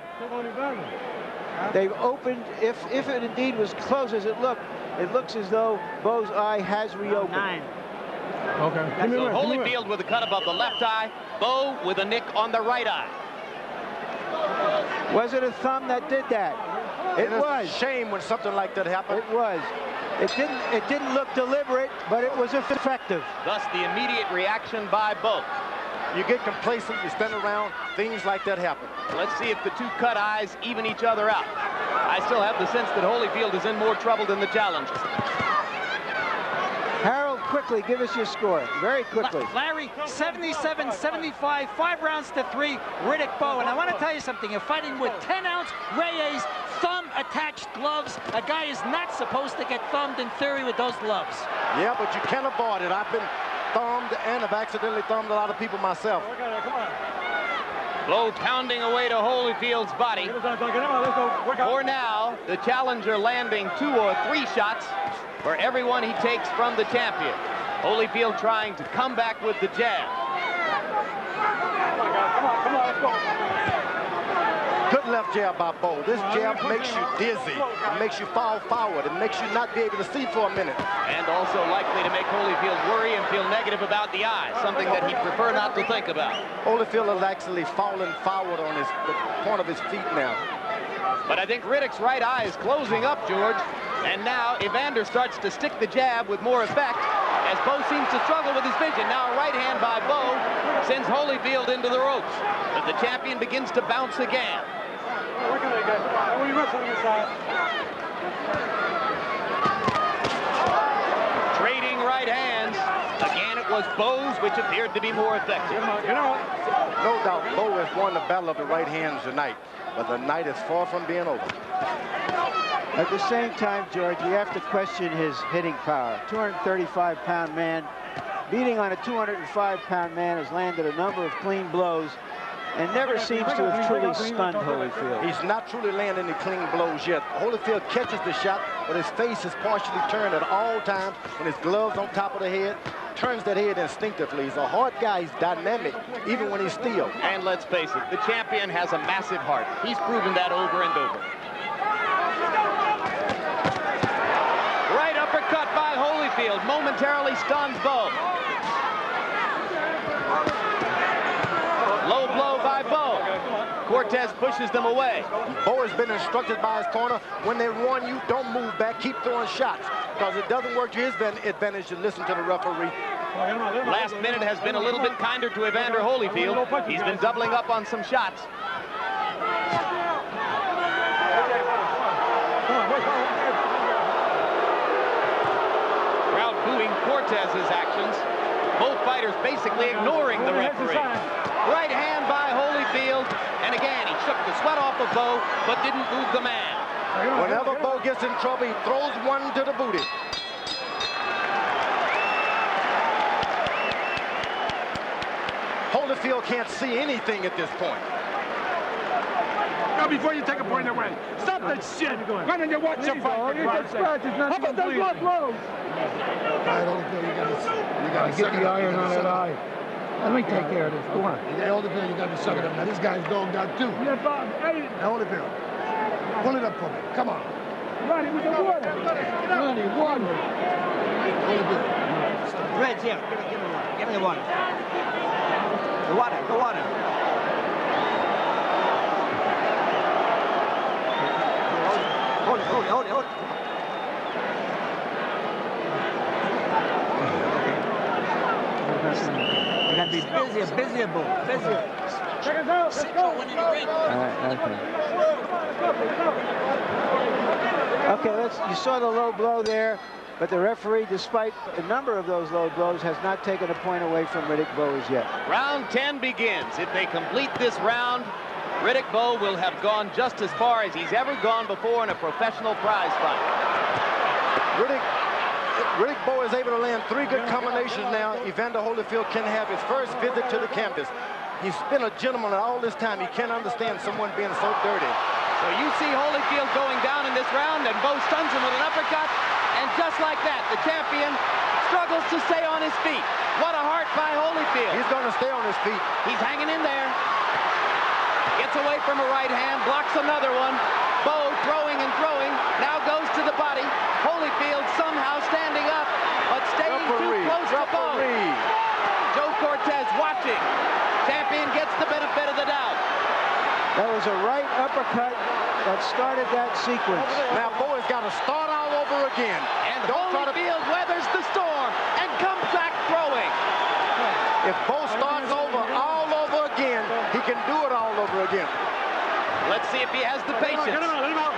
They've opened, if it indeed was closed as it looks as though Bowe's eye has reopened. 9. Okay. So Holyfield with a cut above the left eye, Bowe with a nick on the right eye. Was it a thumb that did that? It was. It's a shame when something like that happened. It was. It didn't look deliberate, but it was effective. Thus the immediate reaction by Bowe. You get complacent, you spin around, things like that happen. Let's see if the two cut eyes even each other out. I still have the sense that Holyfield is in more trouble than the challenger. Harold, quickly, give us your score. Very quickly. Larry, 77-75, 5 rounds to 3, Riddick Bowe. And I want to tell you something. You're fighting with 10-ounce Reyes thumb-attached gloves. A guy is not supposed to get thumbed in theory with those gloves. Yeah, but you can't avoid it. I've been thumbed and have accidentally thumbed a lot of people myself. Bowe pounding away to Holyfield's body. For now, the challenger landing 2 or 3 shots for everyone he takes from the champion. Holyfield trying to come back with the jab. Good left jab by Bowe. This jab makes you dizzy. It makes you fall forward. It makes you not be able to see for a minute. And also likely to make Holyfield worry and feel negative about the eye, something that he'd prefer not to think about. Holyfield is actually falling forward on the point of his feet now. But I think Riddick's right eye is closing up, George. And now Evander starts to stick the jab with more effect as Bowe seems to struggle with his vision. Now a right hand by Bowe sends Holyfield into the ropes. But the champion begins to bounce again. Trading right hands. Again, it was Bowe's, which appeared to be more effective. No doubt, Bowe has won the battle of the right hands tonight, but the night is far from being over. At the same time, George, we have to question his hitting power. 235-pound man, beating on a 205-pound man, has landed a number of clean blows and never seems to have truly stunned Holyfield. He's not truly landing any clean blows yet. Holyfield catches the shot, but his face is partially turned at all times when his gloves on top of the head. Turns that head instinctively. He's a hard guy. He's dynamic, even when he's still. And let's face it, the champion has a massive heart. He's proven that over and over. Right uppercut by Holyfield momentarily stuns Bowe. Low blow by Bowe. Cortez pushes them away. Bowe has been instructed by his corner, when they run you, don't move back, keep throwing shots. Because it doesn't work to his advantage to listen to the referee. Last minute has been a little bit kinder to Evander Holyfield. He's been doubling up on some shots. Crowd booing Cortez's actions. Both fighters basically ignoring the referee. Right hand by Holyfield, and again he shook the sweat off of Bowe, but didn't move the man. Whenever Bowe gets in trouble, he throws one to the booty. Holyfield can't see anything at this point. Now, before you take a point away, stop that shit. Why don't you watch your fight? How about those blood blows? You got to get the iron on that eye. Let me take care of this. Go on. Holyfield, you got to suck it up. Now, this guy's dog got two. Yeah, Bob. Hey. Now, Holyfield, pull it up for me. Come on. Ronnie, with the water. Ronnie, water. Holyfield. Reds here. Give me water. Give me the water. The water. The water. Hold it. You gotta be busier, Bowe. Busier. Check us out. Let's go. Okay, you saw the low blow there, but the referee, despite a number of those low blows, has not taken a point away from Riddick Bowe as yet. Round 10 begins. If they complete this round, Riddick Bowe will have gone just as far as he's ever gone before in a professional prize fight. Riddick Bowe is able to land 3 good combinations now. Evander Holyfield can have his first visit to the campus. He's been a gentleman all this time. He can't understand someone being so dirty. So you see Holyfield going down in this round, and Bowe stuns him with an uppercut. And just like that, the champion struggles to stay on his feet. What a heart by Holyfield. He's going to stay on his feet. He's hanging in there. Gets away from a right hand, blocks another one. Bowe throwing and throwing, now goes to the body. Holyfield somehow standing up, but staying too close to Bowe. Joe Cortez watching. Champion gets the benefit of the doubt. That was a right uppercut that started that sequence. Now Bowe has got to start all over again. And Holyfield weathers the storm and comes back throwing. If Bowe starts over all over again, he can do it all over again. Let's see if he has the patience. Let him out.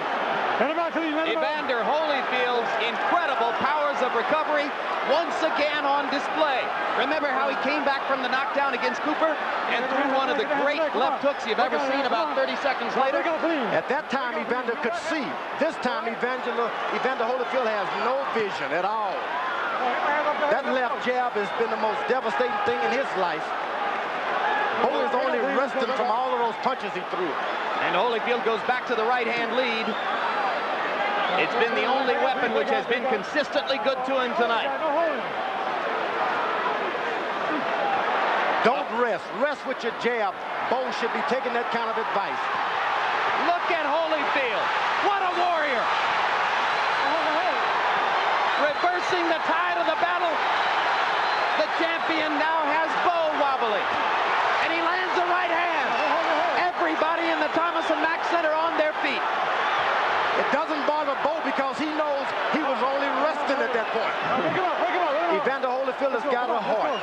Evander Holyfield's incredible powers of recovery once again on display. Remember how he came back from the knockdown against Cooper and threw one of the great left hooks you've ever seen about 30 seconds later? At that time, Evander could see. This time, Evander Holyfield has no vision at all. That left jab has been the most devastating thing in his life. Bowe is only resting from all of those punches he threw. And Holyfield goes back to the right-hand lead. It's been the only weapon which has been consistently good to him tonight. Don't rest. Rest with your jab. Bowe should be taking that kind of advice. Look at Holyfield. What a warrior. Reversing the tide of the battle. The champion now has Bowe wobbling. And he lands a right hand. Everybody in the Thomas and Mack Center on their feet. It doesn't bother Bowe because he knows he was only resting at that point. Evander Holyfield has got a heart.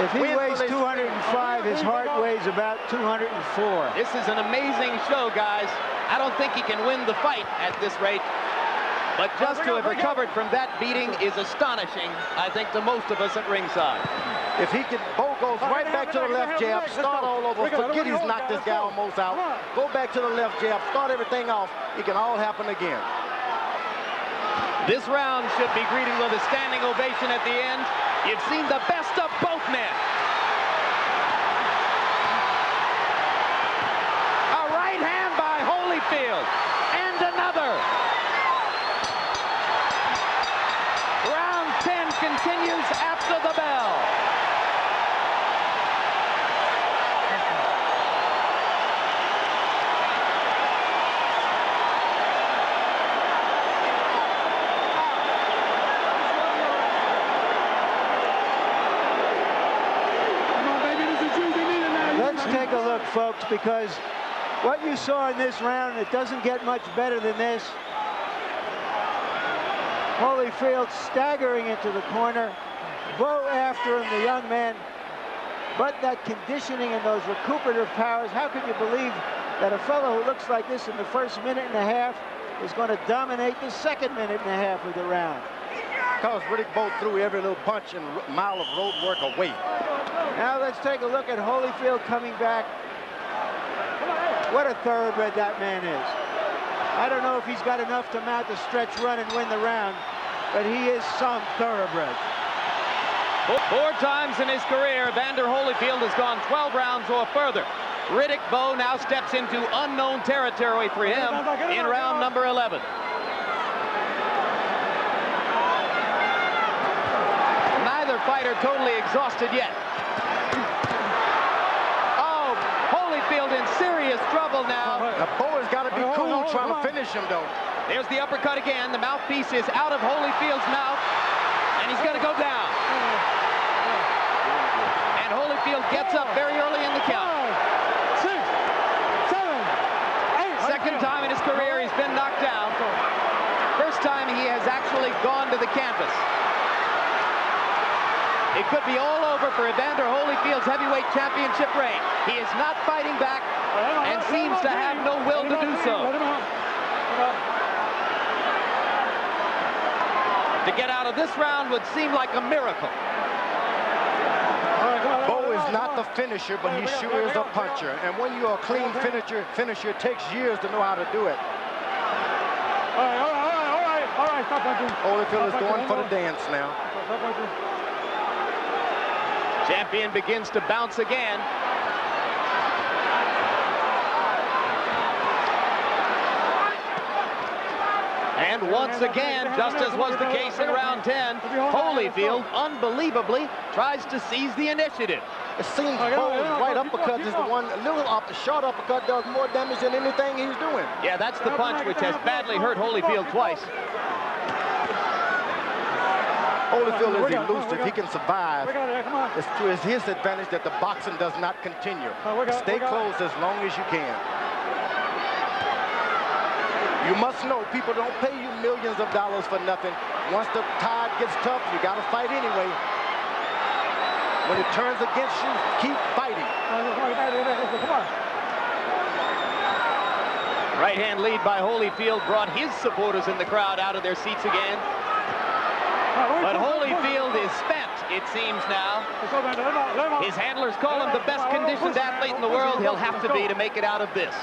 If he weighs 205, his heart weighs about 204. This is an amazing show, guys. I don't think he can win the fight at this rate. But just to have recovered from that beating is astonishing, I think, to most of us at ringside. If he can, Bowe goes right back to the left jab, start all over, forget he's knocked this guy almost out. Go back to the left jab, start everything off. It can all happen again. This round should be greeted with a standing ovation at the end. You've seen the best of both men. A right hand by Holyfield, and another. Round 10 continues after the bell. Let's take a look, folks, because what you saw in this round, it doesn't get much better than this. Holyfield staggering into the corner. Bowe after him, the young man. But that conditioning and those recuperative powers, how can you believe that a fellow who looks like this in the first minute and a half is going to dominate the second minute and a half of the round? because Riddick Bowe threw every little punch and mile of road work away. Now let's take a look at Holyfield coming back. What a thoroughbred that man is. I don't know if he's got enough to mount the stretch run and win the round, but he is some thoroughbred. 4 times in his career, Evander Holyfield has gone 12 rounds or further. Riddick Bowe now steps into unknown territory for him in round number 11. Neither fighter totally exhausted yet. Oh, Holyfield in serious trouble now. Now, Bowe has got to be cool trying to finish him, though. There's the uppercut again. The mouthpiece is out of Holyfield's mouth, and he's going to go down. And Holyfield gets up very early in the count. 6, 7, 8. Second time in his career he's been knocked down. First time he has actually gone to the canvas. It could be all over for Evander Holyfield's heavyweight championship reign. He is not fighting back and seems to have no will to do so. To get out of this round would seem like a miracle. Bowe is not the finisher, but he sure is a puncher. And when you're a clean finisher, it takes years to know how to do it. All right, stop punching. Holyfield is going for the dance now. Stop punching. Champion begins to bounce again. And once again, just as was the case in round 10, Holyfield, unbelievably, tries to seize the initiative. It seems Bowe's right uppercut is the one, a little off the short uppercut does more damage than anything he's doing. Yeah, that's the punch which has badly hurt Holyfield twice. Holyfield is elusive. He can survive. It's to his advantage that the boxing does not continue. Stay close as long as you can. You must know people don't pay you millions of dollars for nothing. Once the tide gets tough, you got to fight anyway. When it turns against you, keep fighting. Right hand lead by Holyfield brought his supporters in the crowd out of their seats again. But Holyfield is spent, it seems now. His handlers call him the best conditioned athlete in the world. He'll have to be to make it out of this.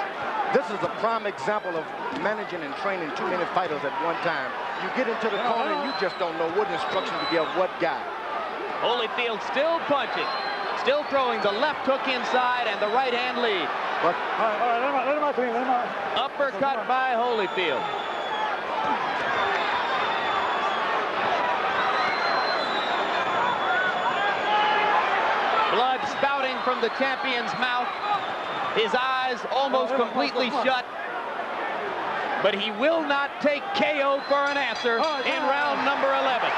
This is a prime example of managing and training too many fighters at one time. You get into the corner and you just don't know what instruction to give what guy. Holyfield still punching, still throwing the left hook inside and the right hand lead. But uppercut by Holyfield. Blood spouting from the champion's mouth. His eyes almost completely shut. But he will not take KO for an answer in round number 11.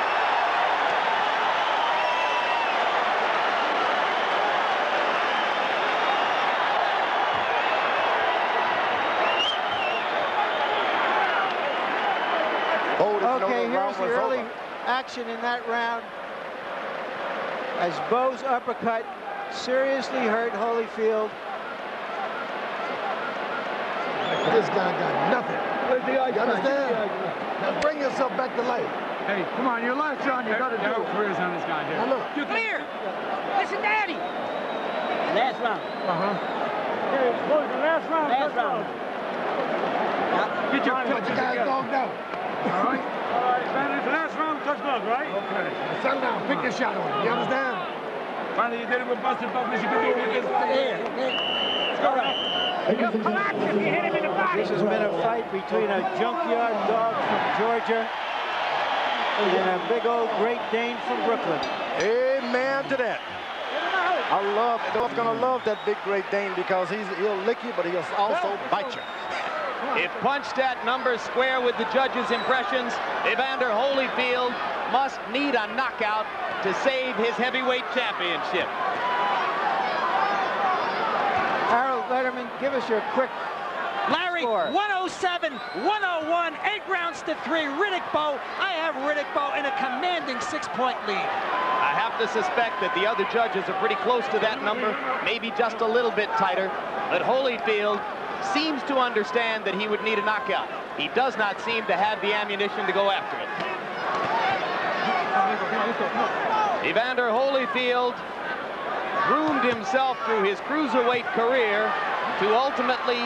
Okay, here's the early action in that round. As Bowe's uppercut seriously hurt Holyfield. This guy got nothing. You understand? Now bring yourself back to life. Hey, come on, your last round, you got to do it. Careers on this guy here. Now look. Come here. Listen, Daddy. Last round. Hey, boys, the last round. Last round. Get your Put the guys dogged out. All right? All right, man, it's the last round, touch gloves, right? Okay. Now settle down. Pick your shot on him. You understand? Finally, you did it with Buster Douglas. You can do it against Let's go right. This has been a fight between a junkyard dog from Georgia and a big old Great Dane from Brooklyn. amen to that. I'm gonna love that big Great Dane because he'll lick you, but he'll also bite you. If punched at numbers square with the judges' impressions, Evander Holyfield must need a knockout to save his heavyweight championship. Harold Letterman, give us your quick Larry, score. 107, 101, 8 rounds to 3. Riddick Bowe. I have Riddick Bowe in a commanding 6-point lead. I have to suspect that the other judges are pretty close to that number, maybe just a little bit tighter. But Holyfield seems to understand that he would need a knockout. He does not seem to have the ammunition to go after it. Evander Holyfield groomed himself through his cruiserweight career to ultimately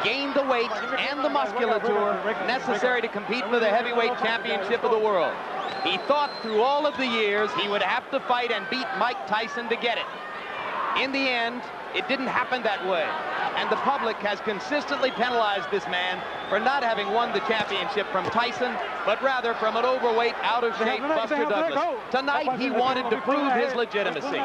gain the weight and the musculature necessary to compete for the heavyweight championship of the world. He thought through all of the years he would have to fight and beat Mike Tyson to get it. In the end, it didn't happen that way. And the public has consistently penalized this man for not having won the championship from Tyson, but rather from an overweight, out-of-shape Buster Douglas. Tonight, he wanted to prove his legitimacy.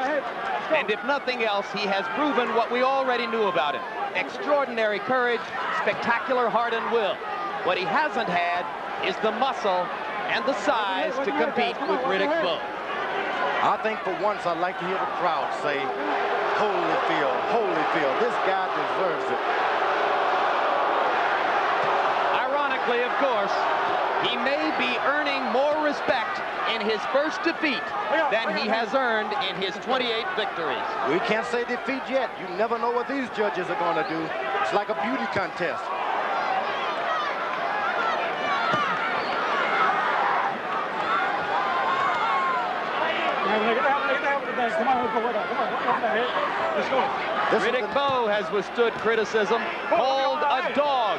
And if nothing else, he has proven what we already knew about him. Extraordinary courage, spectacular heart and will. What he hasn't had is the muscle and the size to compete with Riddick Bowe. I think for once I'd like to hear the crowd say, Holyfield, Holyfield, this guy deserves it. Ironically, of course, he may be earning more respect in his first defeat than he has earned in his 28 victories. We can't say defeat yet. You never know what these judges are going to do. It's like a beauty contest. Riddick Bowe has withstood criticism, called a dog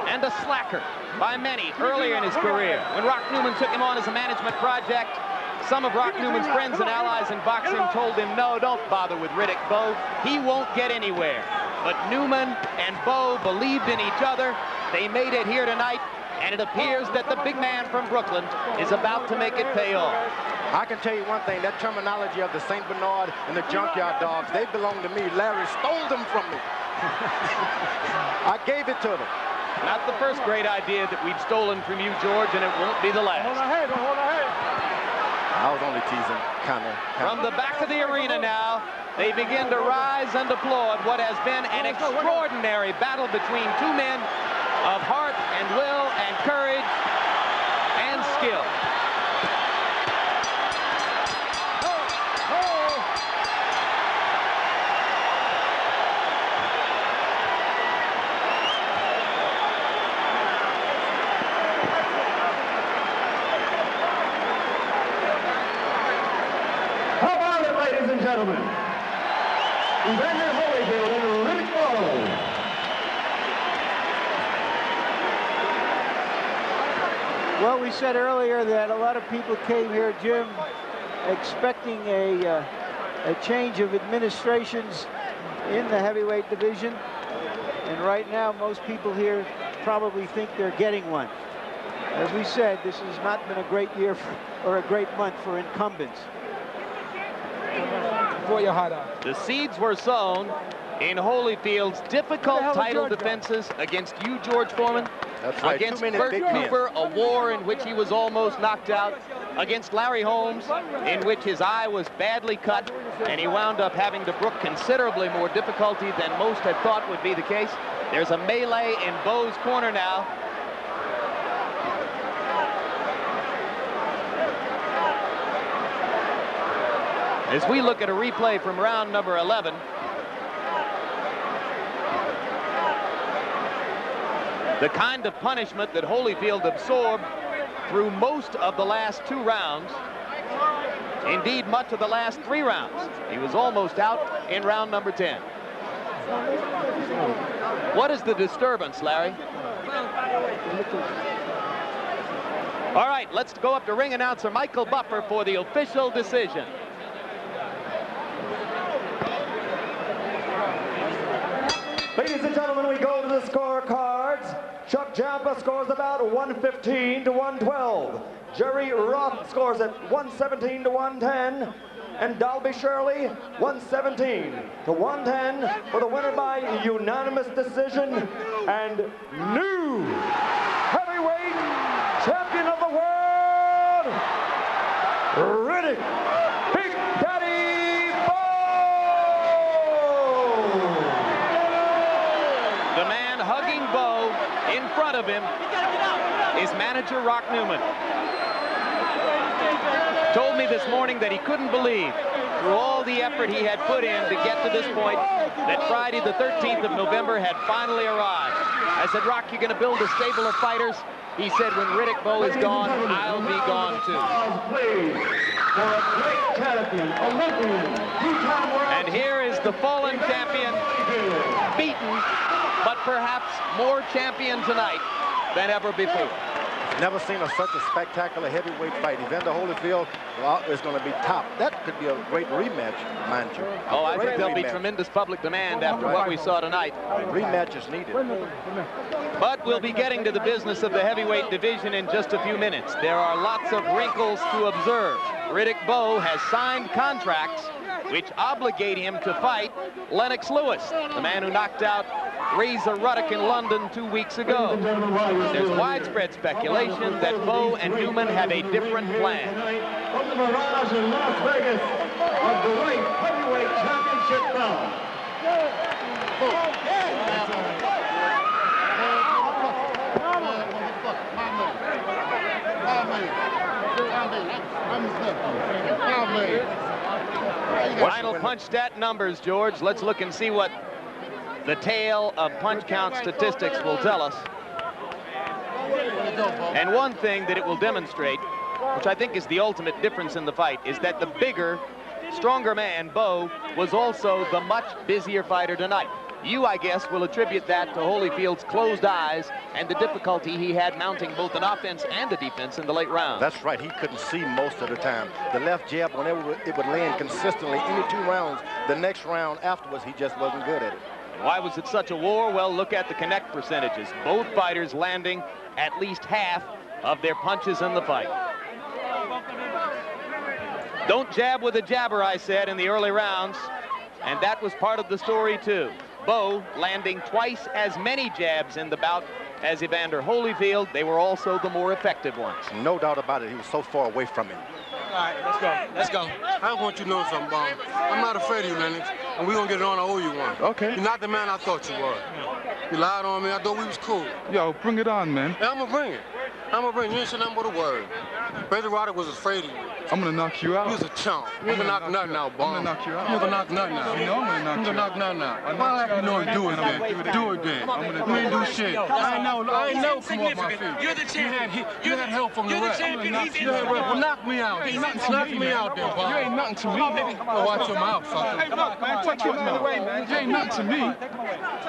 and a slacker by many earlier in his career. When Rock Newman took him on as a management project, some of Rock Newman's friends and allies in boxing told him, no, don't bother with Riddick Bowe. He won't get anywhere. But Newman and Bowe believed in each other. They made it here tonight, and it appears that the big man from Brooklyn is about to make it pay off. I can tell you one thing, that terminology of the St. Bernard and the Junkyard Dogs, they belong to me. Larry stole them from me. I gave it to them. Not the first great idea that we've stolen from you, George, and it won't be the last. I was only teasing, kind of. From the back of the arena now, they begin to rise and applaud what has been an extraordinary battle between two men of heart and will and courage and skill. How about it, ladies and gentlemen? Evander Holyfield and Riddick Bowe. Well, we said earlier that a lot of people came here, Jim, expecting a change of administrations in the heavyweight division. And right now, most people here probably think they're getting one. As we said, this has not been a great year or a great month for incumbents. The seeds were sown in Holyfield's difficult title defenses against you, George Foreman. That's right. Against Bert Cooper, a war in which he was almost knocked out. Against Larry Holmes, in which his eye was badly cut, and he wound up having to brook considerably more difficulty than most had thought would be the case. There's a melee in Bowe's corner now. As we look at a replay from round number 11, the kind of punishment that Holyfield absorbed through most of the last 2 rounds, indeed much of the last 3 rounds. He was almost out in round number 10. What is the disturbance, Larry? All right, let's go up to ring announcer Michael Buffer for the official decision. Ladies and gentlemen, we go to the scorecards. Chuck Jampa scores about 115 to 112. Jerry Roth scores at 117 to 110. And Dalby Shirley, 117 to 110 for the winner by unanimous decision and new heavyweight champion of the world, Riddick Big Daddy Bowe. The man hugging Bowe in front of him is manager Rock Newman. Told me this morning that he couldn't believe, through all the effort he had put in to get to this point, that Friday the 13th of November had finally arrived. I said, Rock, you're going to build a stable of fighters He said, when Riddick Bowe is gone, I'll be gone too. And here is the fallen champion, beaten, but perhaps more champion tonight than ever before. Never seen such a spectacular heavyweight fight. Evander Holyfield is going to be top. That could be a great rematch, mind you. Oh, I think there'll be tremendous public demand after what we saw tonight. Rematch is needed. But we'll be getting to the business of the heavyweight division in just a few minutes. There are lots of wrinkles to observe. Riddick Bowe has signed contracts which obligate him to fight Lennox Lewis, the man who knocked out Riddick in London 2 weeks ago. There's widespread speculation that Bowe and Newman have a different plan. From the Mirage in Las Vegas, of the light heavyweight championship bout. Final punch stat numbers, George. Let's look and see what the tale of punch count statistics will tell us. And one thing that it will demonstrate, which I think is the ultimate difference in the fight, is that the bigger, stronger man, Bowe, was also the much busier fighter tonight. You, I guess, will attribute that to Holyfield's closed eyes and the difficulty he had mounting both an offense and a defense in the late round. That's right. He couldn't see most of the time. The left jab, whenever it would land consistently, any 2 rounds, the next round afterwards, he just wasn't good at it. Why was it such a war? Well, look at the connect percentages. Both fighters landing at least half of their punches in the fight. Don't jab with a jabber, I said in the early rounds, and that was part of the story too. Bowe landing twice as many jabs in the bout as Evander Holyfield. They were also the more effective ones. No doubt about it. He was so far away from him. All right, let's go. Let's go. I want you to know something, Bob. I'm not afraid of you, Lennox, and we're going to get it on. I owe you one. Okay. You're not the man I thought you were. You lied on me. I thought we was cool. Yo, bring it on, man. Yeah, I'm going to bring it. I'm going to bring it. You ain't saying nothing but a word. Riddick was afraid of you. I'm going to knock you out. You was a chump. You ain't going to knock nothing out, Bob. I'm going to knock you out. You ain't going to knock nothing out. You know I'm going to knock you out. Knock nothing out. Why you know do it then? Do it then. You ain't do shit. I ain't never come off my feet. You're the champion. You had help from the ref. You well, knock me out. Knock me out then, Bob. You ain't nothing to me. Oh, watch your mouth, sucker. Hey, look, man, put you out of the way, man. You ain't nothing to me.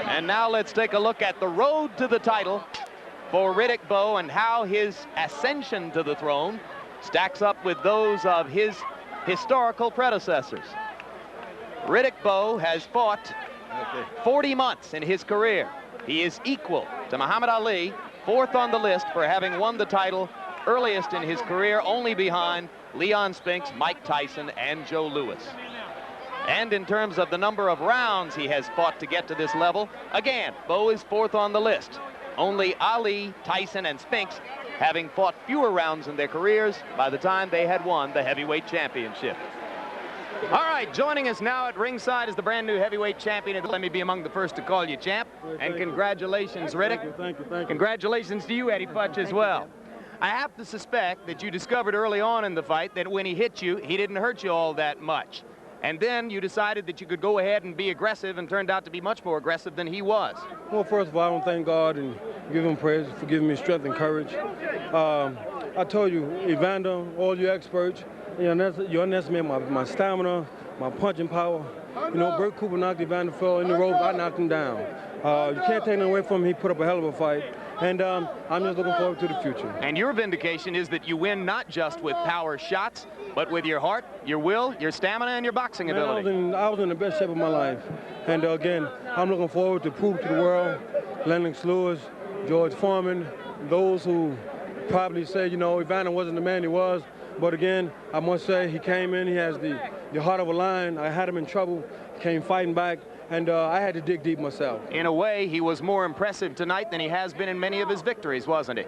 And now let's take a look at the road to the title for Riddick Bowe and how his ascension to the throne stacks up with those of his historical predecessors. Riddick Bowe has fought 40 months in his career. He is equal to Muhammad Ali, 4th on the list for having won the title earliest in his career, only behind Leon Spinks, Mike Tyson, and Joe Louis. And in terms of the number of rounds he has fought to get to this level, again, Bowe is 4th on the list. Only Ali, Tyson, and Spinks having fought fewer rounds in their careers by the time they had won the heavyweight championship. All right, joining us now at ringside is the brand new heavyweight champion. Let me be among the first to call you champ. And congratulations, Riddick. Thank you. Congratulations to you, Eddie Futch, as well. I have to suspect that you discovered early on in the fight that when he hit you, he didn't hurt you all that much. And then you decided that you could go ahead and be aggressive, and turned out to be much more aggressive than he was. Well, first of all, I want to thank God and give him praise for giving me strength and courage. I told you, Evander, all you experts, you underestimate my stamina, my punching power. You know, Bert Cooper knocked Evander Holyfield in the ropes. I knocked him down. You can't take nothing away from him. He put up a hell of a fight. And I'm just looking forward to the future. And your vindication is that you win not just with power shots, but with your heart, your will, your stamina, and your boxing ability. I was in the best shape of my life. And again, I'm looking forward to prove to the world, Lennox Lewis, George Foreman, those who probably say, you know, Evander wasn't the man he was. But again, I must say, he came in, he has the heart of a lion. I had him in trouble, came fighting back. And I had to dig deep myself. In a way, he was more impressive tonight than he has been in many of his victories, wasn't he?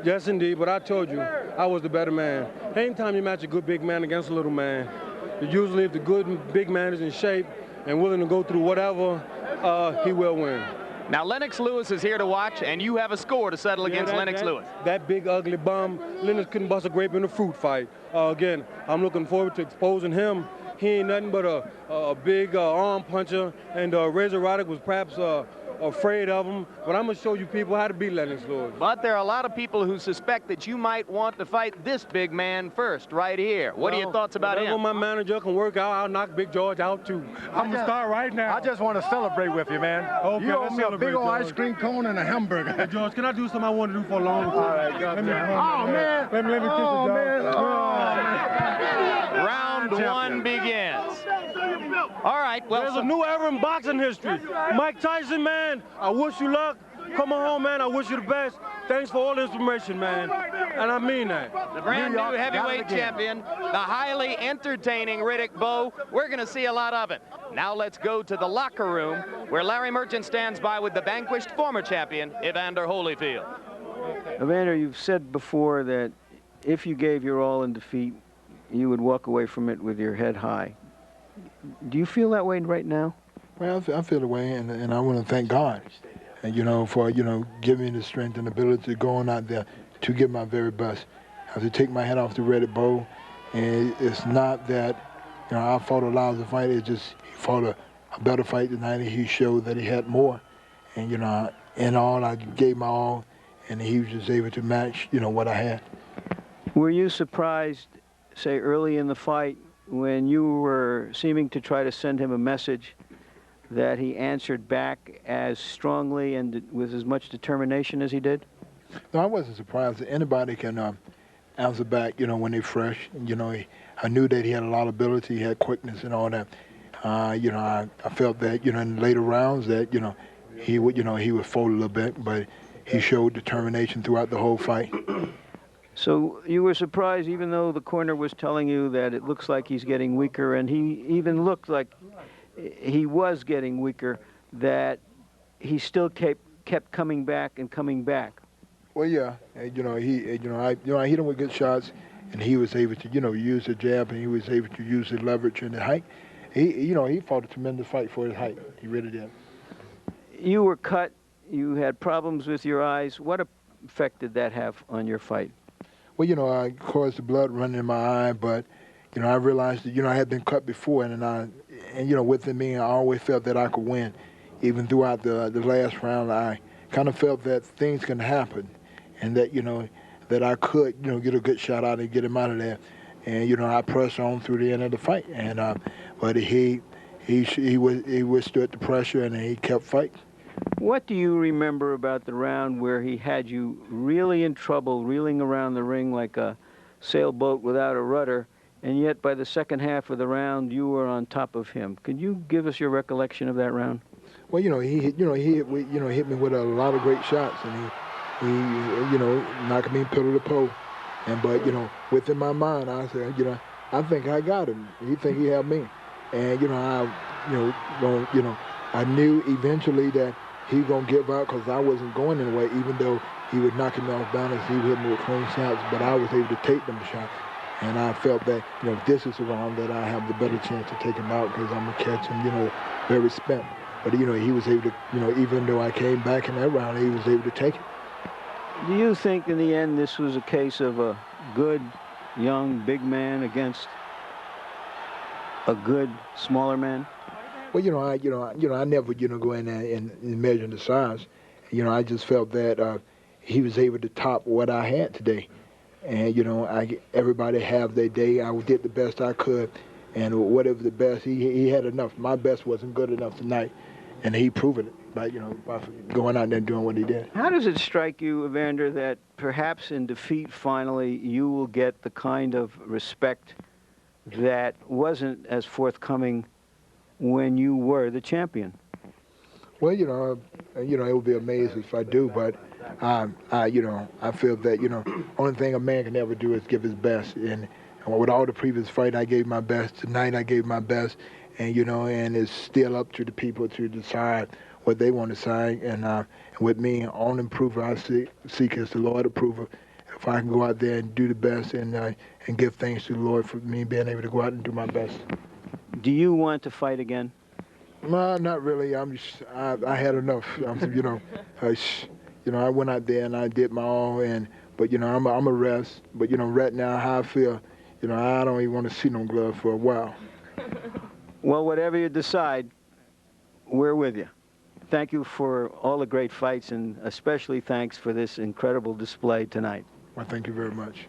Yes, indeed. But I told you, I was the better man. Anytime you match a good big man against a little man, usually if the good big man is in shape and willing to go through whatever, he will win. Now, Lennox Lewis is here to watch, and you have a score to settle against Lennox Lewis. That big, ugly bum, Lennox couldn't bust a grape in a fruit fight. Again, I'm looking forward to exposing him. He ain't nothing but a big arm puncher, and Riddick was perhaps afraid of him. But I'm going to show you people how to beat Lennox Lewis. But there are a lot of people who suspect that you might want to fight this big man first, right here. What are your thoughts about him? When my manager can work out, I'll knock Big George out, too. I'm going to start right now. I just want to celebrate with you, man. Okay, You owe let's me a celebrate, big old George. ice cream cone and a hamburger. Hey, George, can I do something I want to do for a long time? All right, Let me, oh, man. Let me kiss you, Oh, George. man. Round one begins. All right, well, There's a new era in boxing history. Mike Tyson, man, I wish you luck. Come on home, man. I wish you the best. Thanks for all the information, man. And I mean that. the brand new heavyweight champion, the highly entertaining Riddick Bowe. We're going to see a lot of it. Now let's go to the locker room where Larry Merchant stands by with the vanquished former champion, Evander Holyfield. Evander, you've said before that if you gave your all in defeat, you would walk away from it with your head high. Do you feel that way right now? Well, I feel the way, and I want to thank God, and for giving me the strength and ability to go on out there to give my very best. I have to take my head off to Riddick Bowe, and it's not that I fought a lousy fight. It's just he fought a better fight tonight. He showed that he had more, and in all I gave my all, and he was just able to match what I had. Were you surprised, say early in the fight, when you were seeming to try to send him a message, that he answered back as strongly and with as much determination as he did? No, I wasn't surprised that anybody can answer back, when they're fresh. And, I knew that he had a lot of ability, he had quickness and all that. I felt that, in later rounds that, he would fold a little bit, but he showed determination throughout the whole fight. So you were surprised, even though the corner was telling you that it looks like he's getting weaker, and he even looked like he was getting weaker, that he still kept coming back and coming back. Well, yeah, I hit him with good shots, and he was able to, use the jab, and he was able to use the leverage and the height. He fought a tremendous fight for his height. He really did. You were cut. You had problems with your eyes. What effect did that have on your fight? Well, I caused the blood running in my eye, but, I realized that, I had been cut before, and within me, I always felt that I could win. Even throughout the last round, I kind of felt that things can happen, and that, that I could, get a good shot out and get him out of there. And, I pressed on through the end of the fight, and but he withstood the pressure, and he kept fighting. What do you remember about the round where he had you really in trouble, reeling around the ring like a sailboat without a rudder, and yet by the second half of the round you were on top of him? Could you give us your recollection of that round? Well, he hit me with a lot of great shots, and he knocked me pillar to post. But within my mind, I said, I think I got him. He think he had me, and I knew eventually that he was gonna give out because I wasn't going anywhere. Even though he was knocking me off balance, he would hit me with clean shots, but I was able to take them shots. And I felt that, this is the round that I have the better chance to take him out because I'm going to catch him, very spent. But, he was able to, even though I came back in that round, he was able to take it. Do you think in the end this was a case of a good, young, big man against a good, smaller man? Well, I never, go in there and measure the size. I just felt that he was able to top what I had today. And, everybody have their day. I did the best I could. And whatever the best, he had enough. My best wasn't good enough tonight. And he proved it by going out there and doing what he did. How does it strike you, Evander, that perhaps in defeat finally you will get the kind of respect that wasn't as forthcoming when you were the champion? Well, it would be amazing if I do, but I feel that, only thing a man can ever do is give his best. And with all the previous fight, I gave my best. Tonight, I gave my best. And, and it's still up to the people to decide what they want to say. And with me, only improver I seek is the Lord approval. If I can go out there and do the best and give thanks to the Lord for me being able to go out and do my best. Do you want to fight again? No, not really. I had enough. I went out there and I did my all. But I'm a rest. But right now how I feel, I don't even want to see no gloves for a while. Well, whatever you decide, we're with you. thank you for all the great fights, and especially thanks for this incredible display tonight. Well, thank you very much.